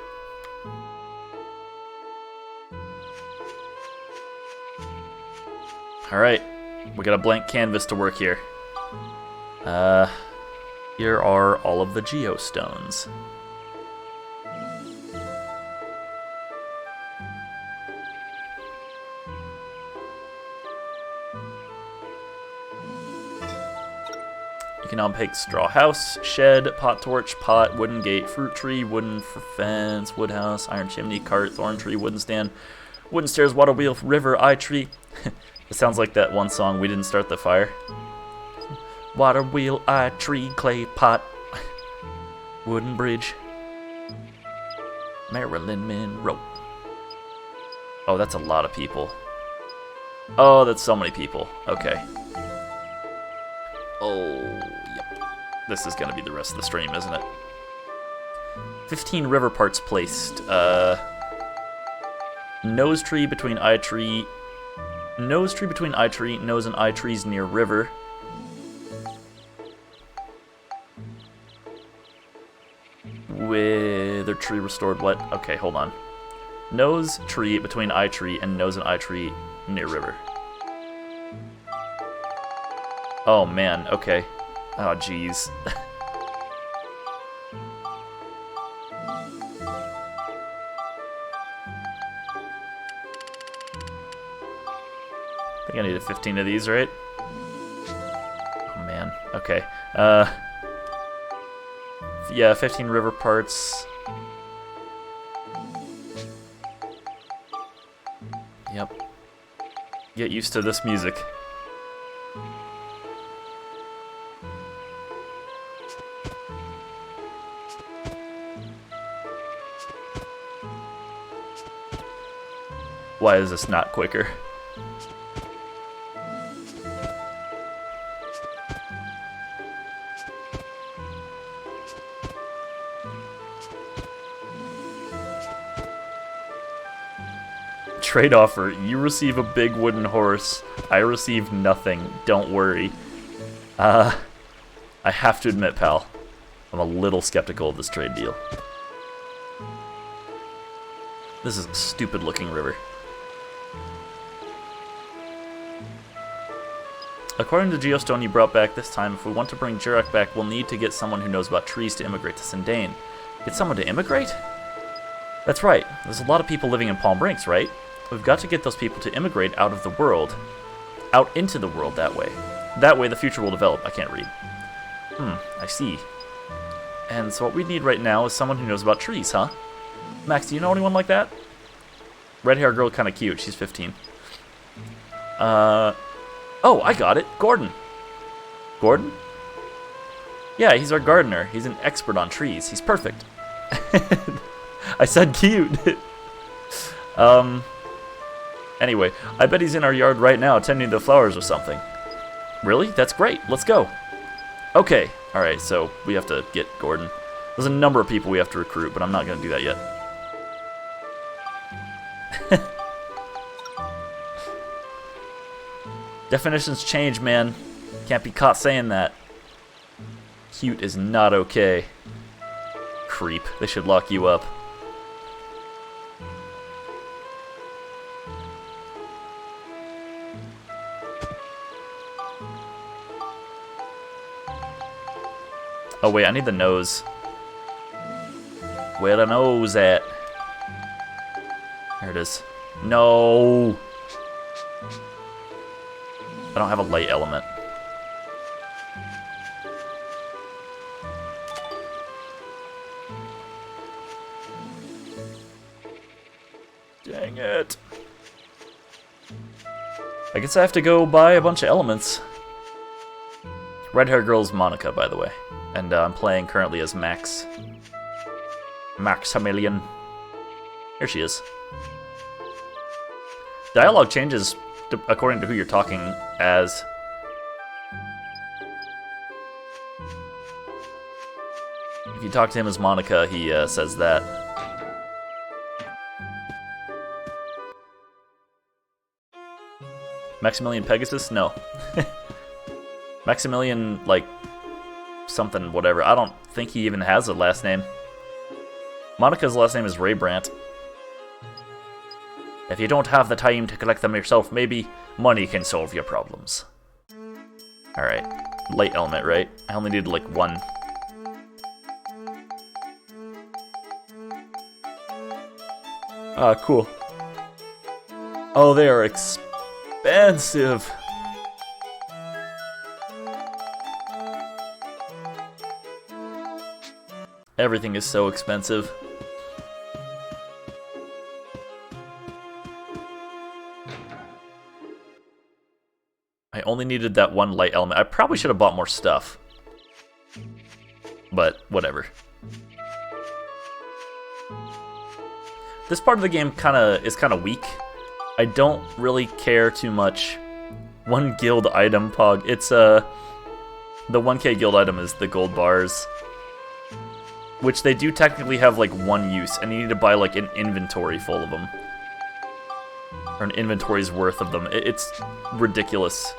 Alright. We got a blank canvas to work here. Here are all of the geostones. Phenom Pig, straw house, shed, pot torch, pot, wooden gate, fruit tree, wooden fence, wood house, iron chimney, cart, thorn tree, wooden stand, wooden stairs, water wheel, river, eye tree. It sounds like that one song, We Didn't Start the Fire. Water wheel, eye tree, clay pot, wooden bridge, Marilyn Monroe. Oh, that's a lot of people. Oh, that's so many people. Okay. Oh, yep. This is gonna be the rest of the stream, isn't it? 15 river parts placed. Nose tree between eye tree. Nose tree between eye tree. Nose and eye trees near river. Wither tree restored what? Okay, hold on. Nose tree between eye tree and nose and eye tree near river. Oh man, okay. Oh jeez. I think I needed 15 of these, right? Oh man, okay. Yeah, 15 river parts. Yep. Get used to this music. Why is this not quicker? Trade offer. You receive a big wooden horse. I receive nothing. Don't worry. I have to admit, pal, I'm a little skeptical of this trade deal. This is a stupid looking river. According to Geostone you brought back this time, if we want to bring DrQuack back, we'll need to get someone who knows about trees to immigrate to Sindane. Get someone to immigrate? That's right. There's a lot of people living in Palm Brinks, right? We've got to get those people to immigrate out of the world. Out into the world that way. That way the future will develop. I can't read. I see. And so what we need right now is someone who knows about trees, huh? Max, do you know anyone like that? Red hair girl, kind of cute. She's 15. Oh, I got it. Gordon. Gordon? Yeah, he's our gardener. He's an expert on trees. He's perfect. I said cute. Anyway, I bet he's in our yard right now tending to the flowers or something. Really? That's great. Let's go. Okay. Alright, so we have to get Gordon. There's a number of people we have to recruit, but I'm not going to do that yet. Definitions change, man. Can't be caught saying that. Cute is not okay. Creep. They should lock you up. Oh wait, I need the nose. Where the nose at? There it is. No! I don't have a light element. Dang it. I guess I have to go buy a bunch of elements. Red hair girl's Monica, by the way. And I'm playing currently as Max. Maximilian. Here she is. Dialogue changes according to who you're talking as. If you talk to him as Monica, he says that. Maximilian Pegasus? No. Maximilian, like, something, whatever. I don't think he even has a last name. Monica's last name is Raybrandt. If you don't have the time to collect them yourself, maybe money can solve your problems. Alright. Light element, right? I only need, like, one. Ah, cool. Oh, they are expensive. Everything is so expensive. I only needed that one light element. I probably should have bought more stuff. But whatever. This part of the game is kind of weak. I don't really care too much. One guild item, Pog. It's the 1K guild item is the gold bars, which they do technically have like one use, and you need to buy like an inventory full of them, or an inventory's worth of them. It's ridiculous.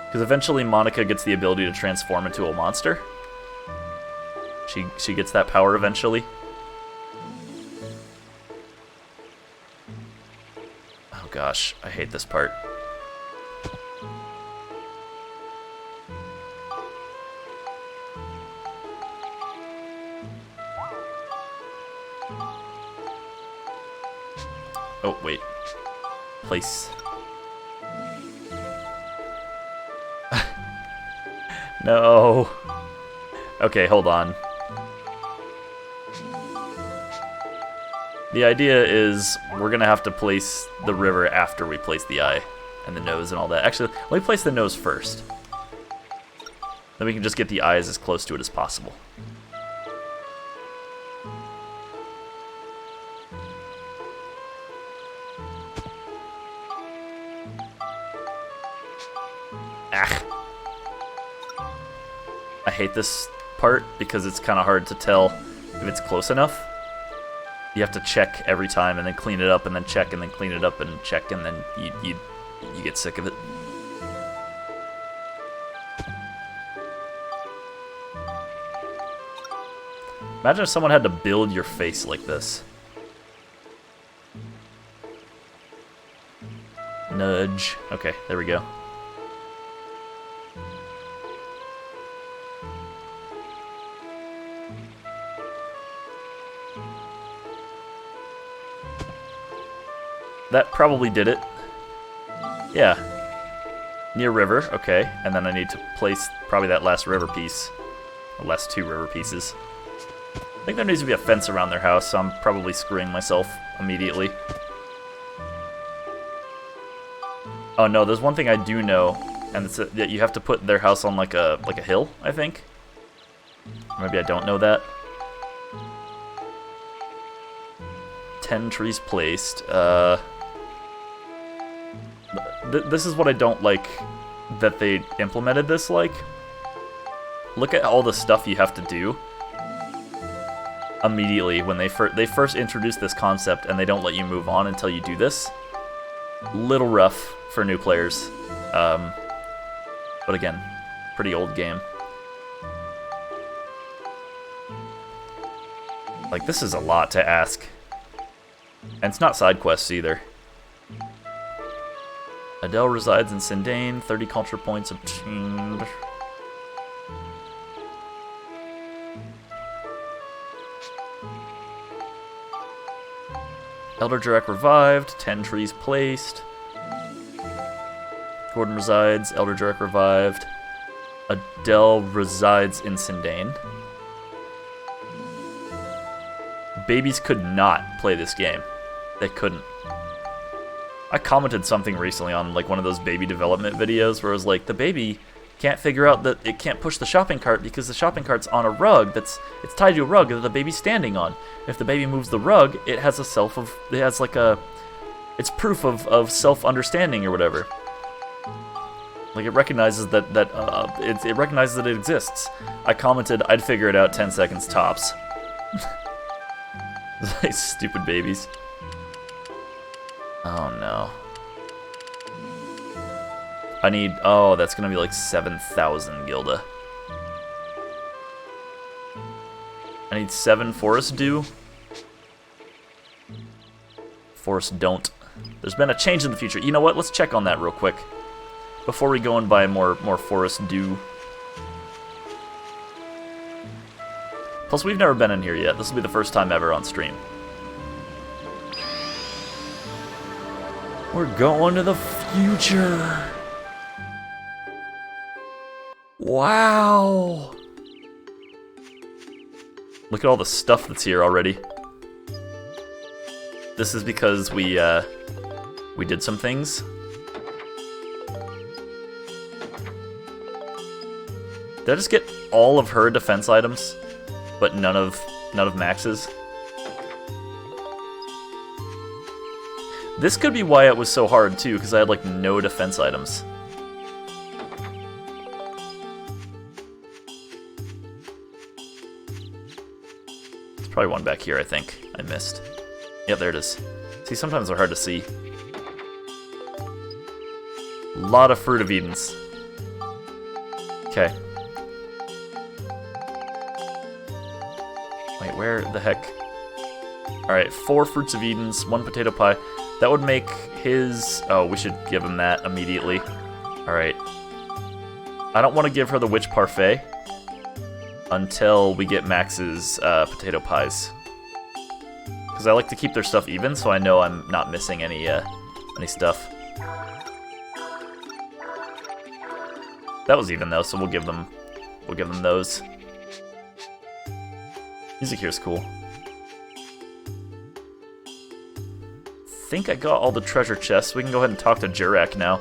Because eventually Monica gets the ability to transform into a monster. She gets that power eventually. Oh gosh, I hate this part. Oh, wait. Place. No. Okay, hold on. The idea is we're gonna have to place the river after we place the eye and the nose and all that. Actually, let me place the nose first. Then we can just get the eyes as close to it as possible. Ah. I hate this part because it's kind of hard to tell if it's close enough. You have to check every time and then clean it up and then check and then clean it up and check, and then you get sick of it. Imagine if someone had to build your face like this. Nudge. Okay, there we go. That probably did it. Yeah. Near river, okay. And then I need to place probably that last river piece. Or last two river pieces. I think there needs to be a fence around their house, so I'm probably screwing myself immediately. Oh no, there's one thing I do know, and it's that you have to put their house on like a hill, I think. Maybe I don't know that. 10 trees placed. This is what I don't like that they implemented this like. Look at all the stuff you have to do immediately when they first introduced this concept, and they don't let you move on until you do this. Little rough for new players. But again, pretty old game. Like, this is a lot to ask. And it's not side quests either. Adele resides in Sindane, 30 culture points obtained. Elder DrQuack revived, 10 trees placed. Gordon resides, Elder DrQuack revived. Adele resides in Sindane. Babies could not play this game. They couldn't. I commented something recently on like one of those baby development videos where it was like, the baby can't figure out that it can't push the shopping cart because the shopping cart's on a rug it's tied to a rug that the baby's standing on. If the baby moves the rug, it has it's proof of self-understanding or whatever. Like, it recognizes that it recognizes that it exists. I commented, I'd figure it out 10 seconds tops. Like, stupid babies. Oh no. I need, oh, that's gonna be like 7,000 Gilda. I need 7 Forest Dew. Forest Don't. There's been a change in the future. You know what? Let's check on that real quick before we go and buy more Forest Dew. Plus, we've never been in here yet. This will be the first time ever on stream. We're going to the future. Wow. Look at all the stuff that's here already. This is because we did some things. Did I just get all of her defense items, but none of Max's? This could be why it was so hard too, because I had like no defense items. There's probably one back here, I think. I missed. Yep, there it is. See, sometimes they're hard to see. A lot of Fruit of Edens. Okay. Wait, where the heck? Alright, 4 Fruits of Edens, 1 potato pie. That would make his... Oh, we should give him that immediately. Alright. I don't want to give her the witch parfait until we get Max's potato pies. Because I like to keep their stuff even, so I know I'm not missing any stuff. That was even though, so we'll give them those. Music here is cool. I think I got all the treasure chests. We can go ahead and talk to DrQuack now.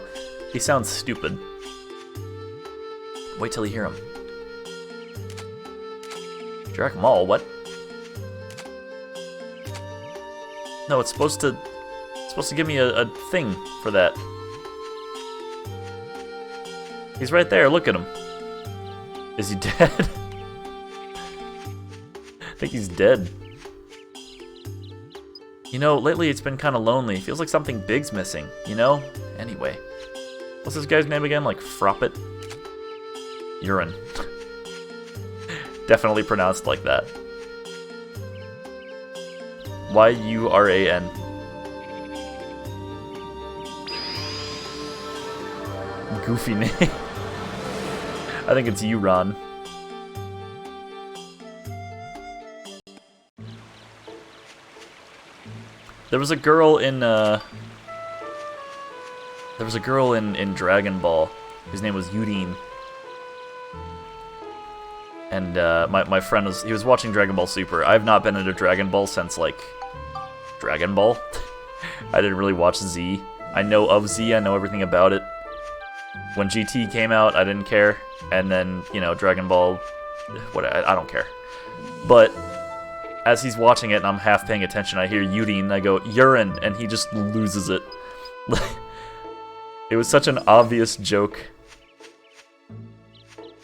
He sounds stupid. Wait till you hear him. DrQuack Mall, what? No, it's supposed to give me a thing for that. He's right there, look at him. Is he dead? I think he's dead. You know, lately it's been kind of lonely. Feels like something big's missing, you know? Anyway. What's this guy's name again? Like Froppet? Urine. Definitely pronounced like that. Y-U-R-A-N. Goofy name. I think it's Uron. There was a girl in Dragon Ball whose name was Yurine. And my friend was watching Dragon Ball Super. I've not been into Dragon Ball since like Dragon Ball. I didn't really watch Z. I know of Z, I know everything about it. When GT came out, I didn't care. And then, you know, Dragon Ball, I don't care. But as he's watching it and I'm half paying attention, I hear Yurine, and I go, urine, and he just loses it. It was such an obvious joke.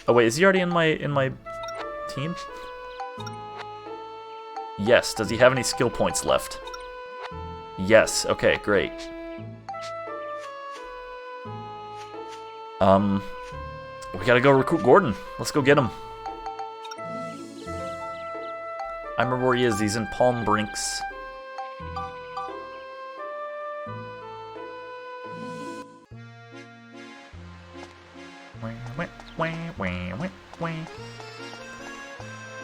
Oh wait, is he already in my team? Yes, does he have any skill points left? Yes, okay, great. We gotta go recruit Gordon. Let's go get him. I remember where he is. He's in Palm Brinks.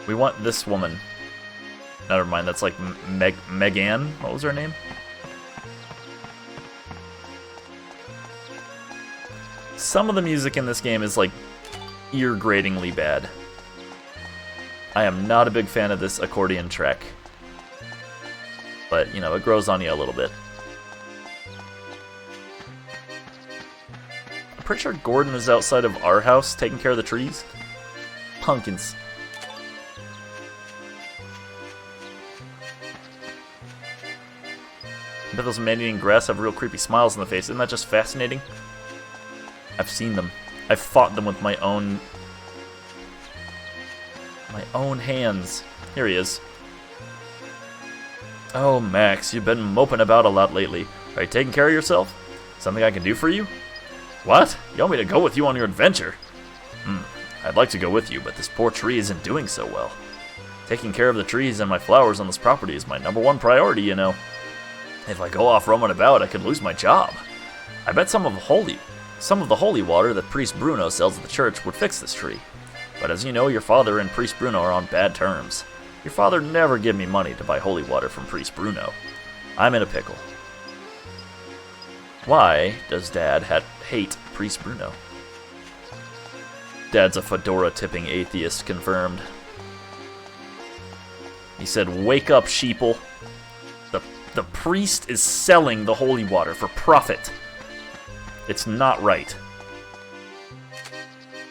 We want this woman. Never mind, that's like Megan. What was her name? Some of the music in this game is like ear-gratingly bad. I am not a big fan of this accordion track. But, you know, it grows on you a little bit. I'm pretty sure Gordon is outside of our house taking care of the trees. Pumpkins. I bet those man-eating grass have real creepy smiles on the face. Isn't that just fascinating? I've seen them. I've fought them with my own hands. Here he is. Oh, Max, you've been moping about a lot lately. Are you taking care of yourself? Something I can do for you? What? You want me to go with you on your adventure? I'd like to go with you, but this poor tree isn't doing so well. Taking care of the trees and my flowers on this property is my #1 priority, you know. If I go off roaming about, I could lose my job. I bet some of the holy water that Priest Bruno sells at the church would fix this tree. But as you know, your father and Priest Bruno are on bad terms. Your father never gave me money to buy holy water from Priest Bruno. I'm in a pickle. Why does Dad hate Priest Bruno? Dad's a fedora-tipping atheist, confirmed. He said, "Wake up, sheeple. The priest is selling the holy water for profit. It's not right."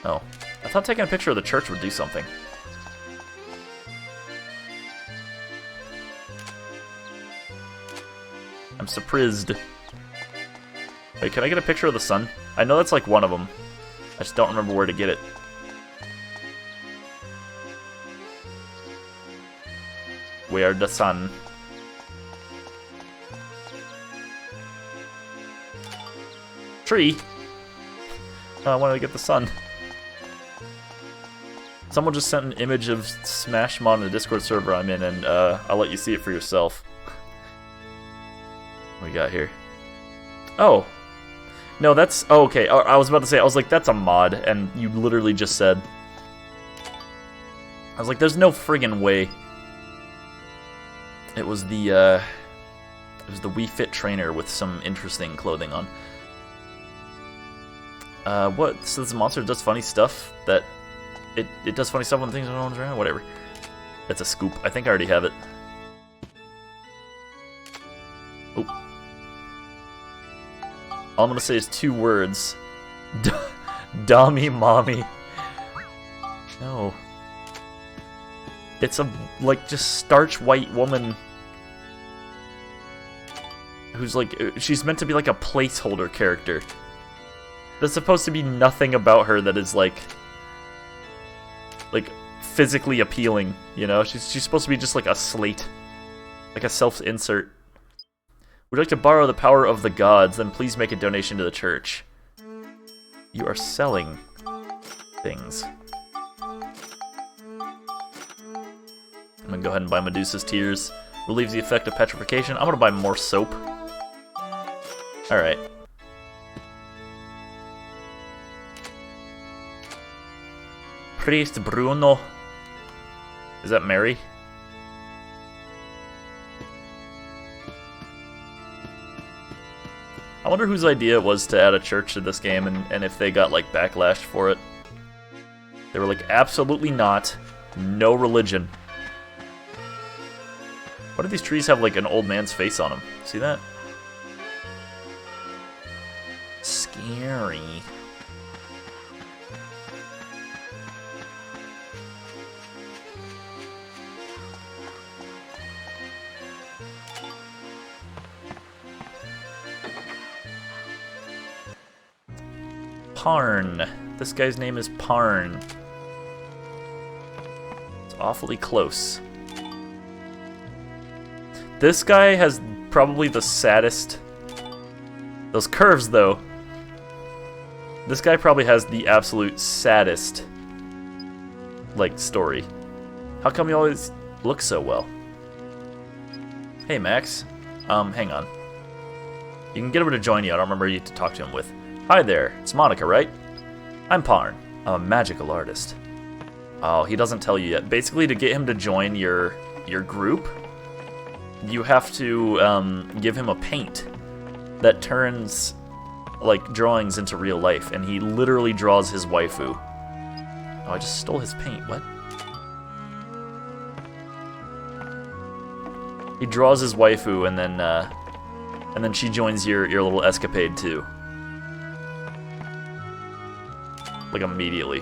Oh, I thought taking a picture of the church would do something. I'm surprised. Wait, can I get a picture of the sun? I know that's like one of them. I just don't remember where to get it. Where the sun? Tree? Oh, I wanted to get the sun. Someone just sent an image of Smash Mod on the Discord server I'm in, and I'll let you see it for yourself. What we got here? Oh. No, that's... Oh, okay. I was about to say, I was like, that's a mod, and you literally just said... I was like, there's no friggin' way. It was the Wii Fit trainer with some interesting clothing on. What? So this monster does funny stuff that... It does funny stuff when things are no one's around? Whatever. It's a scoop. I think I already have it. Oh. All I'm gonna say is 2 words. Dummy mommy. No. It's a, like, just starch white woman who's like, she's meant to be like a placeholder character. There's supposed to be nothing about her that is like physically appealing, you know? She's supposed to be just like a slate, like a self-insert. Would you like to borrow the power of the gods? Then please make a donation to the church. You are selling things. I'm gonna go ahead and buy Medusa's Tears. Relieves the effect of petrification. I'm gonna buy more soap. Alright. Priest Bruno. Is that Mary? I wonder whose idea it was to add a church to this game and if they got like backlash for it. They were like, absolutely not. No religion. Why do these trees have like an old man's face on them? See that? Scary. Parn. This guy's name is Parn. It's awfully close. This guy has probably the saddest... Those curves, though. This guy probably has the absolute saddest, like, story. How come he always looks so well? Hey, Max. Hang on. You can get him to join you. I don't remember you to talk to him with. Hi there. It's Monica, right? I'm Parn. I'm a magical artist. Oh, he doesn't tell you yet. Basically, to get him to join your group, you have to give him a paint that turns like drawings into real life, and he literally draws his waifu. Oh, I just stole his paint. What? He draws his waifu, and then she joins your little escapade too. Like immediately.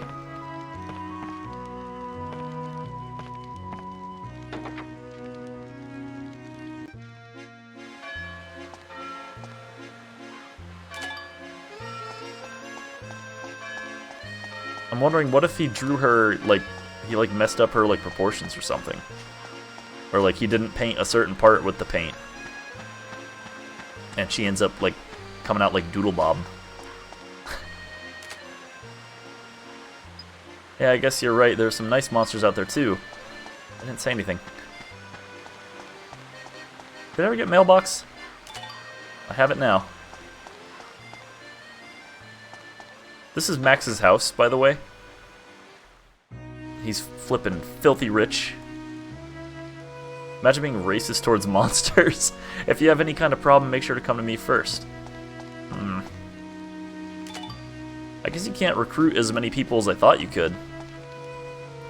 I'm wondering, what if he drew her, like, he, like, messed up her, like, proportions or something? Or, like, he didn't paint a certain part with the paint. And she ends up, like, coming out like Doodle Bob. Yeah, I guess you're right. There's some nice monsters out there, too. I didn't say anything. Did I ever get mailbox? I have it now. This is Max's house, by the way. He's flippin' filthy rich. Imagine being racist towards monsters. If you have any kind of problem, make sure to come to me first. I guess you can't recruit as many people as I thought you could.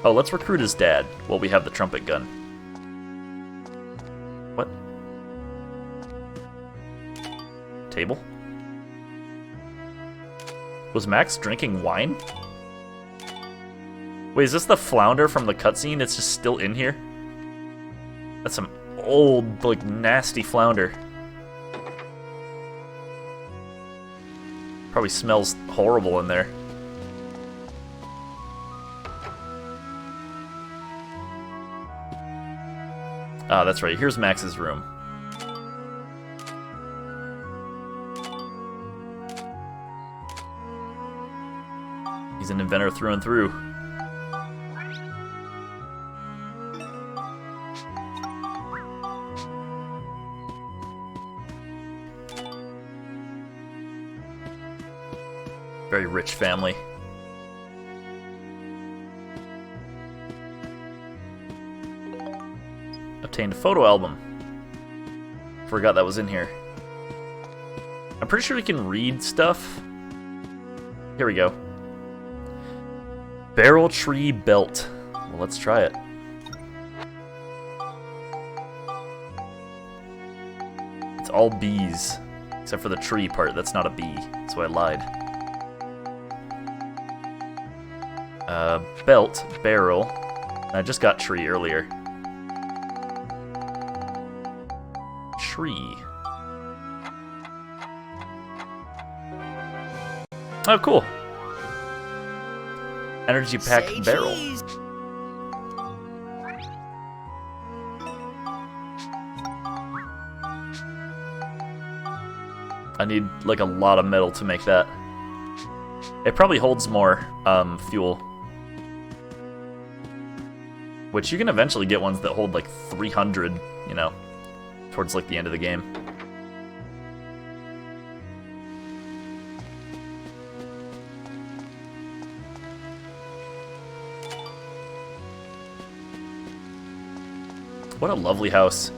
Oh, let's recruit his dad while we have the trumpet gun. Table? Was Max drinking wine? Wait, is this the flounder from the cutscene? It's just still in here? That's some old, like, nasty flounder. Probably smells horrible in there. Ah, that's right. Here's Max's room. He's an inventor through and through. Very rich family. Obtained a photo album. Forgot that was in here. I'm pretty sure we can read stuff. Here we go. Barrel tree belt. Well, let's try it. It's all bees, except for the tree part. That's not a bee, so I lied. Belt, barrel. I just got tree earlier. Tree. Oh, cool. Energy pack barrel. Cheese. I need like a lot of metal to make that. It probably holds more fuel. Which you can eventually get ones that hold like 300, you know, towards like the end of the game. What a lovely house.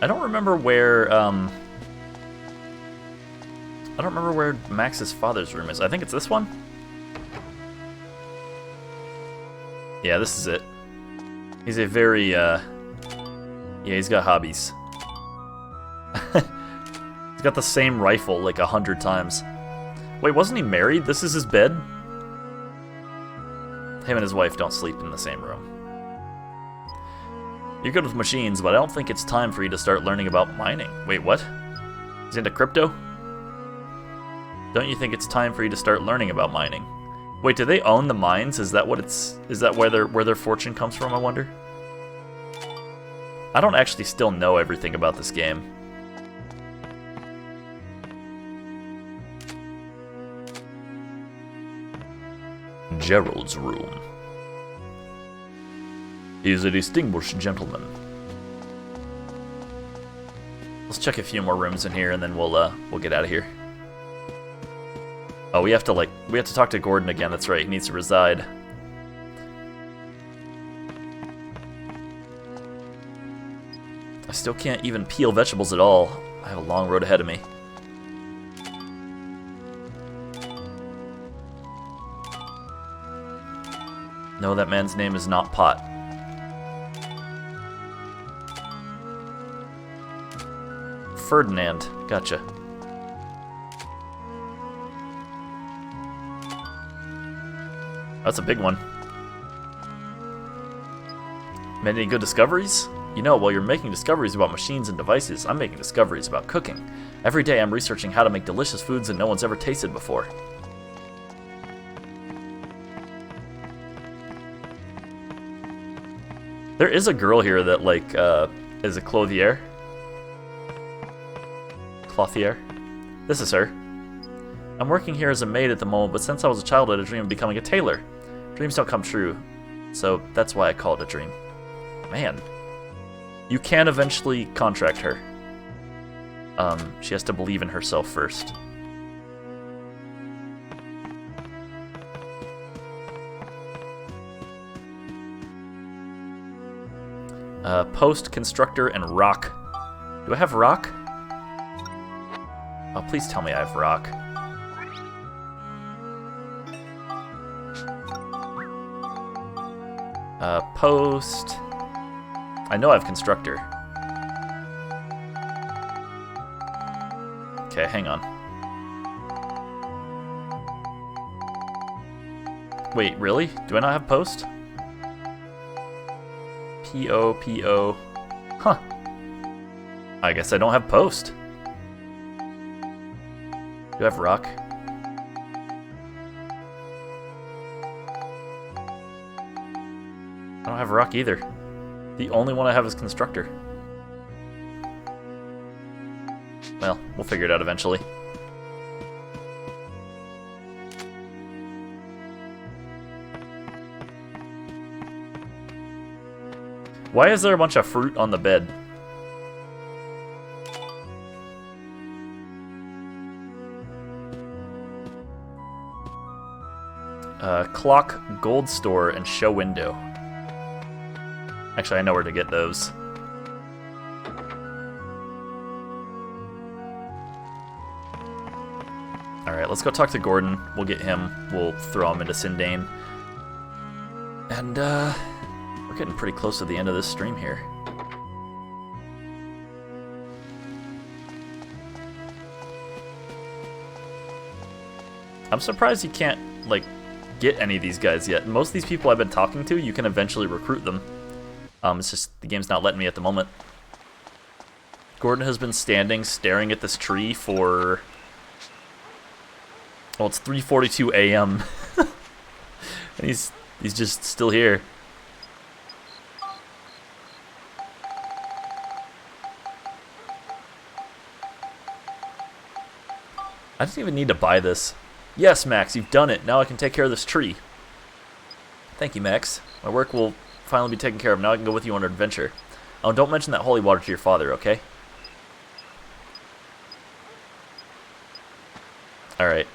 I don't remember where Max's father's room is. I think it's this one? Yeah, this is it. He's a very, yeah, he's got hobbies. He's got the same rifle like 100 times. Wait, wasn't he married? This is his bed? Him and his wife don't sleep in the same room. You're good with machines, but I don't think it's time for you to start learning about mining. Wait, what? He's into crypto? Don't you think it's time for you to start learning about mining? Wait, do they own the mines? Is that what it's? Is that where their fortune comes from, I wonder? I don't actually still know everything about this game. Gerald's room. He is a distinguished gentleman. Let's check a few more rooms in here, and then we'll get out of here. Oh, we have to talk to Gordon again. That's right. He needs to reside. I still can't even peel vegetables at all. I have a long road ahead of me. No, that man's name is not Pot. Ferdinand. Gotcha. That's a big one. Made any good discoveries? You know, while you're making discoveries about machines and devices, I'm making discoveries about cooking. Every day I'm researching how to make delicious foods that no one's ever tasted before. There is a girl here that, like, is a clothier. Clothier? This is her. I'm working here as a maid at the moment, but since I was a child I had a dream of becoming a tailor. Dreams don't come true, so that's why I call it a dream. Man. You can eventually contract her. She has to believe in herself first. Post, constructor, and rock. Do I have rock? Oh, please tell me I have rock. Post. I know I have constructor. Okay, hang on. Wait, really? Do I not have post? P-O. Huh. I guess I don't have post. Do I have rock? I don't have rock either. The only one I have is constructor. Well, we'll figure it out eventually. Why is there a bunch of fruit on the bed? Clock, gold store, and show window. Actually, I know where to get those. Alright, let's go talk to Gordon. We'll get him. We'll throw him into Sindane. And, we're getting pretty close to the end of this stream here. I'm surprised you can't, like, get any of these guys yet. Most of these people I've been talking to, you can eventually recruit them. It's just the game's not letting me at the moment. Gordon has been standing, staring at this tree for... Well, it's 3:42 a.m. and he's just still here. I didn't even need to buy this. Yes, Max, you've done it. Now I can take care of this tree. Thank you, Max. My work will finally be taken care of. Now I can go with you on an adventure. Oh, don't mention that holy water to your father, okay? Alright.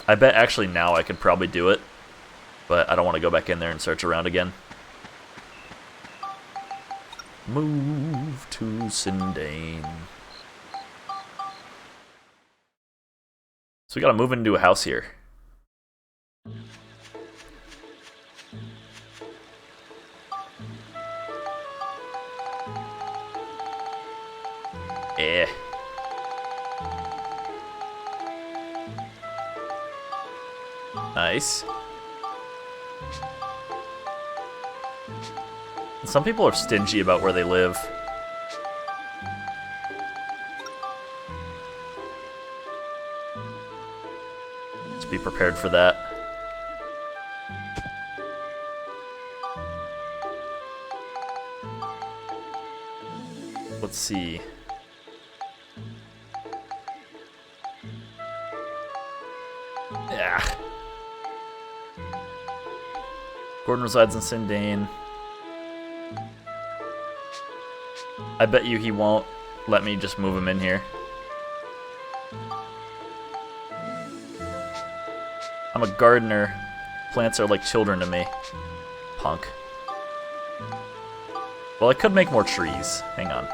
I bet actually now I could probably do it, but I don't want to go back in there and search around again. Move to Sindane. So we gotta move into a house here. Nice. Some people are stingy about where they live. Just be prepared for that. Let's see. Yeah. Gordon resides in Sindane. I bet you he won't let me just move him in here. I'm a gardener. Plants are like children to me. Punk. Well, I could make more trees. Hang on.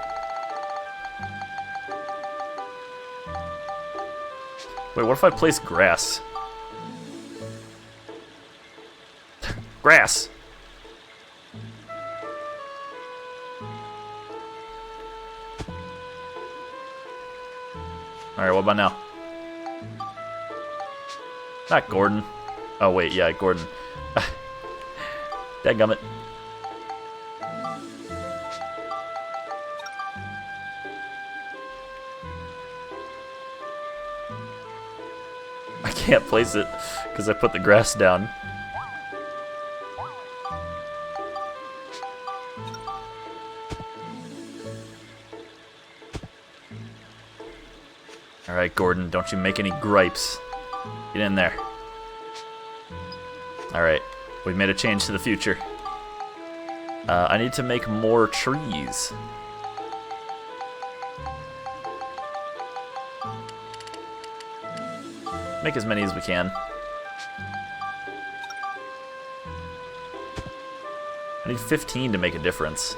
Wait, what if I place grass? Grass! Alright, what about now? Not Gordon. Oh, wait, yeah, Gordon. Dadgummit. I can't place it because I put the grass down. Alright, Gordon, don't you make any gripes. Get in there. Alright, we've made a change to the future. I need to make more trees. Make as many as we can. I need 15 to make a difference.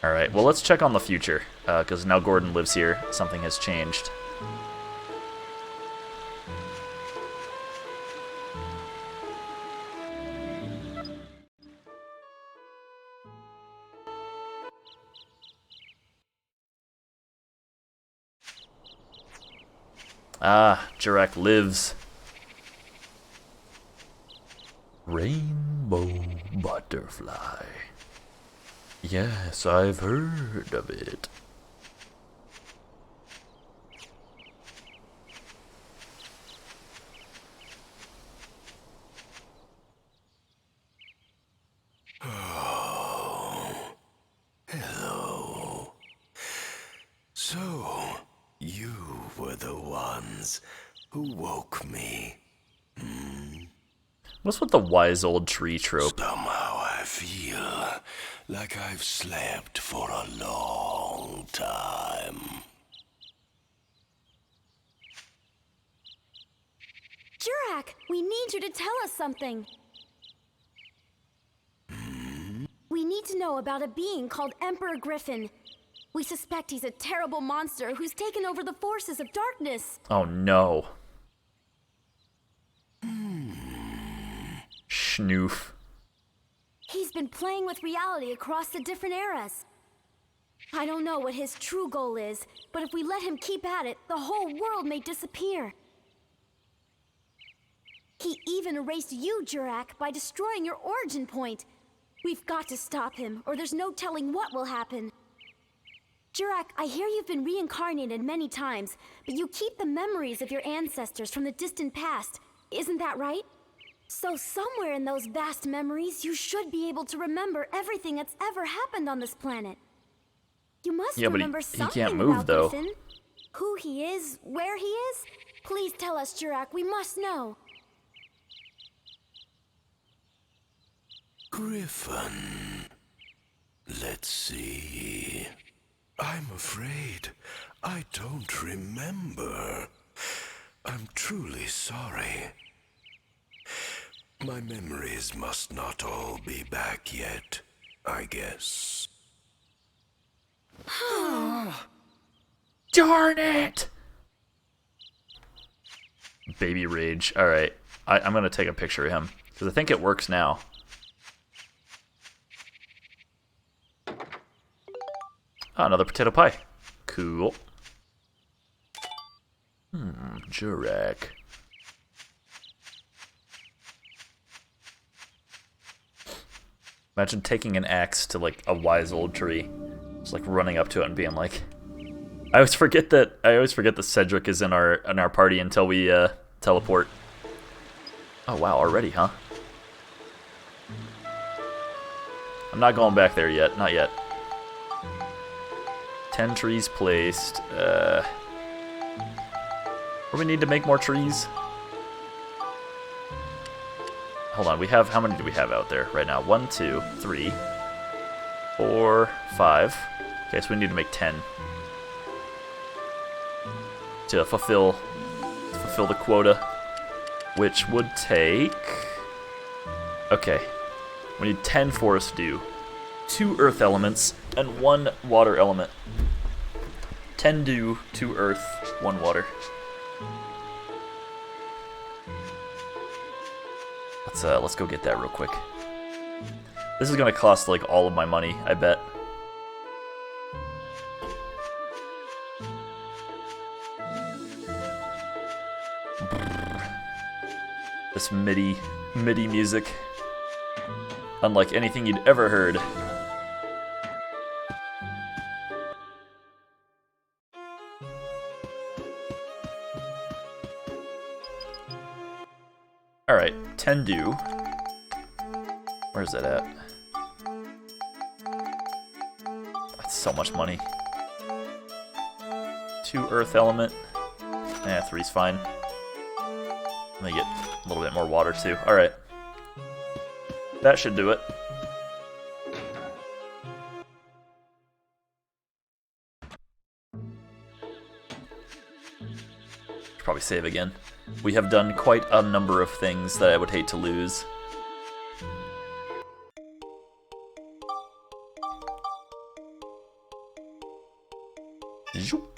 Alright. Alright, well let's check on the future, because now Gordon lives here, something has changed. Ah, DrQuack lives. Rainbow butterfly. Yes, I've heard of it. Oh, hello. So, you were the ones who woke me. What's with the wise old tree trope? Somehow I feel like I've slept for a long time. DrQuack, we need you to tell us something. We need to know about a being called Emperor Griffin. We suspect he's a terrible monster who's taken over the forces of darkness. Oh no. Schnoof. He's been playing with reality across the different eras. I don't know what his true goal is, but if we let him keep at it, the whole world may disappear. He even erased you, DrQuack, by destroying your origin point. We've got to stop him, or there's no telling what will happen. DrQuack, I hear you've been reincarnated many times, but you keep the memories of your ancestors from the distant past. Isn't that right? So somewhere in those vast memories, you should be able to remember everything that's ever happened on this planet. You must remember he something can't move, about though. Griffin. Who he is, where he is? Please tell us, DrQuack, we must know. Griffin. Let's see. I'm afraid I don't remember. I'm truly sorry. My memories must not all be back yet, I guess. Darn it! Baby rage. Alright. I'm gonna take a picture of him, because I think it works now. Oh, another potato pie. Cool. DrQuack. Imagine taking an axe to, like, a wise old tree. Just, like, running up to it and being like... I always forget that Cedric is in our party until we, teleport. Oh, wow, already, huh? I'm not going back there yet. Not yet. 10 trees placed. Or we need to make more trees. Hold on, we have, how many do we have out there right now? 1, 2, 3, 4, 5. Okay, so we need to make 10 to fulfill the quota, which would take. Okay, we need 10 forest dew, 2 earth elements, and 1 water element. 10 dew, 2 earth, 1 water. Let's go get that real quick. This is gonna cost like all of my money, I bet. This MIDI music, unlike anything you'd ever heard. Alright, 10 dew. Where's that at? That's so much money. 2 earth element. 3's fine. Let me get a little bit more water too. Alright. That should do it. Should probably save again. We have done quite a number of things that I would hate to lose. Zoop.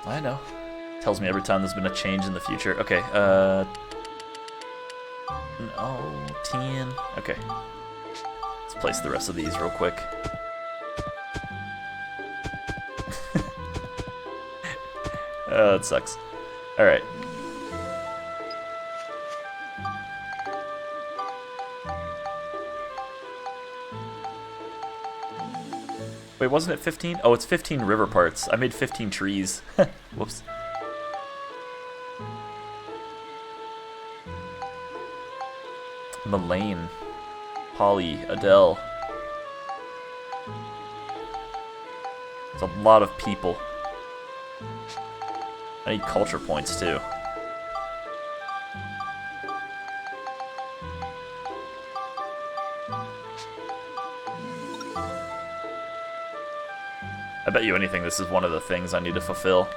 I know. Tells me every time there's been a change in the future. Okay, no, 10. Okay. Let's place the rest of these real quick. That sucks. Alright. Wait, wasn't it 15? Oh, it's 15 river parts. I made 15 trees. Whoops. Melaine. Polly. Adele. It's a lot of people. I need culture points too. I bet you anything this is one of the things I need to fulfill.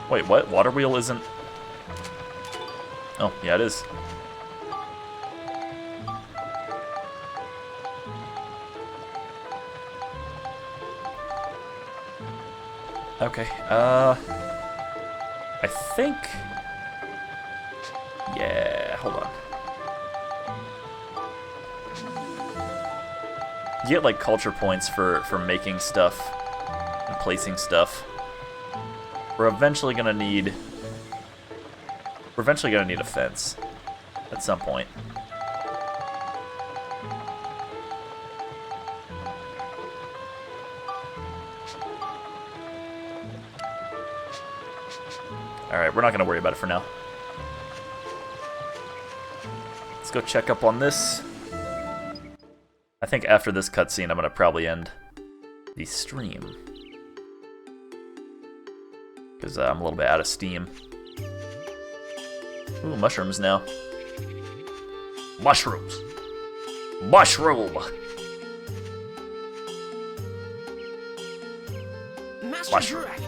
Wait, what? Water wheel isn't... Oh, yeah it is. Okay, I think... Yeah, hold on. You get, like, culture points for making stuff and placing stuff. We're eventually gonna need a fence at some point. Alright, we're not gonna worry about it for now. Let's go check up on this. I think after this cutscene, I'm gonna probably end the stream. Because I'm a little bit out of steam. Ooh, mushrooms now. Mushrooms! Mushroom! Master DrQuack!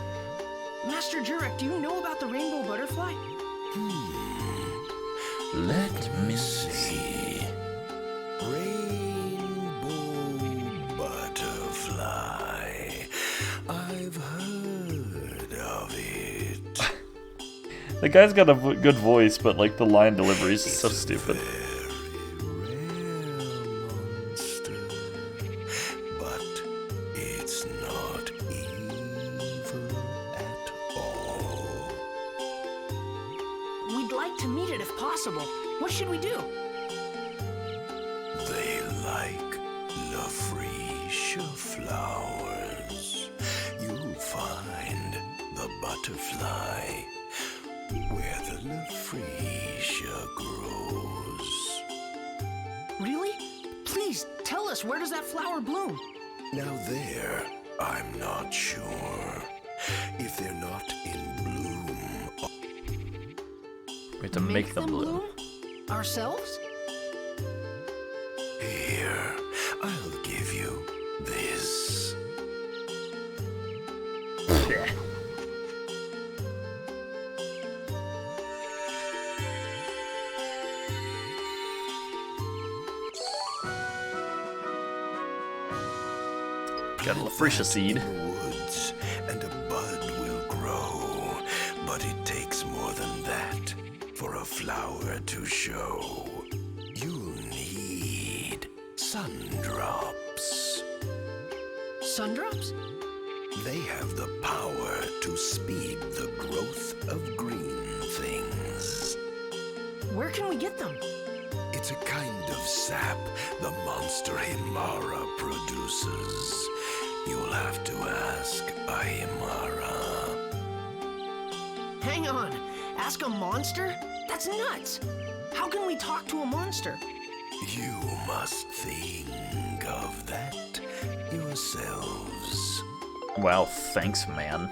Master DrQuack, do you know about the rainbow butterfly? Let me see. Rainbow butterfly. I've heard of it. The guy's got a good voice, but like the line delivery is so stupid. Very rare monster, but it's not evil at all. We'd like to meet it if possible. What should we do? They like Lafretia flowers. You'll find the butterfly where the Lafretia grows. Really? Please, tell us, where does that flower bloom? Now there, I'm not sure. If they're not in bloom, We have to make them bloom. Ourselves? here, I'll give you this. Got a Lafretia seed. In the woods, and a bud will grow. But it takes more than that for a flower to show. You'll need sundrops. Sundrops? They have the power to speed the growth of green things. Where can we get them? It's a kind of sap the monster Himara produces. You'll have to ask Ahimara. Hang on. Ask a monster? That's nuts. How can we talk to a monster? You must think of that yourselves. Wow, thanks, man.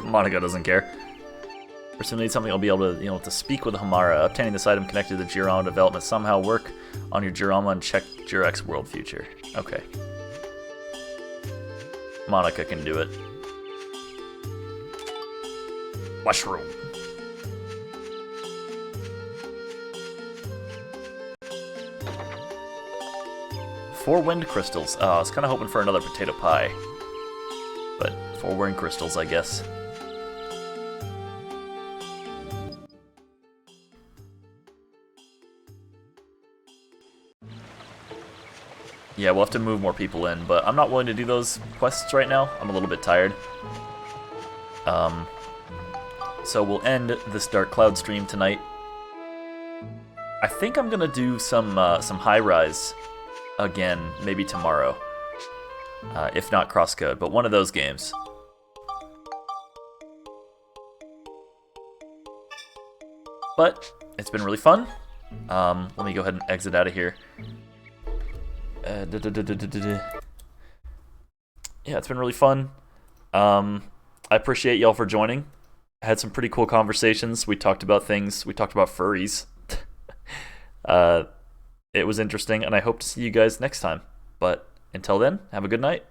Monica doesn't care. Or simply need something I'll be able to, to speak with Hamara. Obtaining this item connected to the Jirama development. Somehow work on your Jirama and check Jurak's world future. Okay. Monica can do it. Mushroom. Four wind crystals. Oh, I was kind of hoping for another potato pie. But 4 wind crystals, I guess. Yeah, we'll have to move more people in, but I'm not willing to do those quests right now. I'm a little bit tired. So we'll end this Dark Cloud stream tonight. I think I'm gonna do some High Rise again, maybe tomorrow. If not Crosscode, but one of those games. But it's been really fun. Let me go ahead and exit out of here. Yeah, it's been really fun. I appreciate y'all for joining. I had some pretty cool conversations. We talked about things. We talked about furries. It was interesting, and I hope to see you guys next time. But until then, have a good night.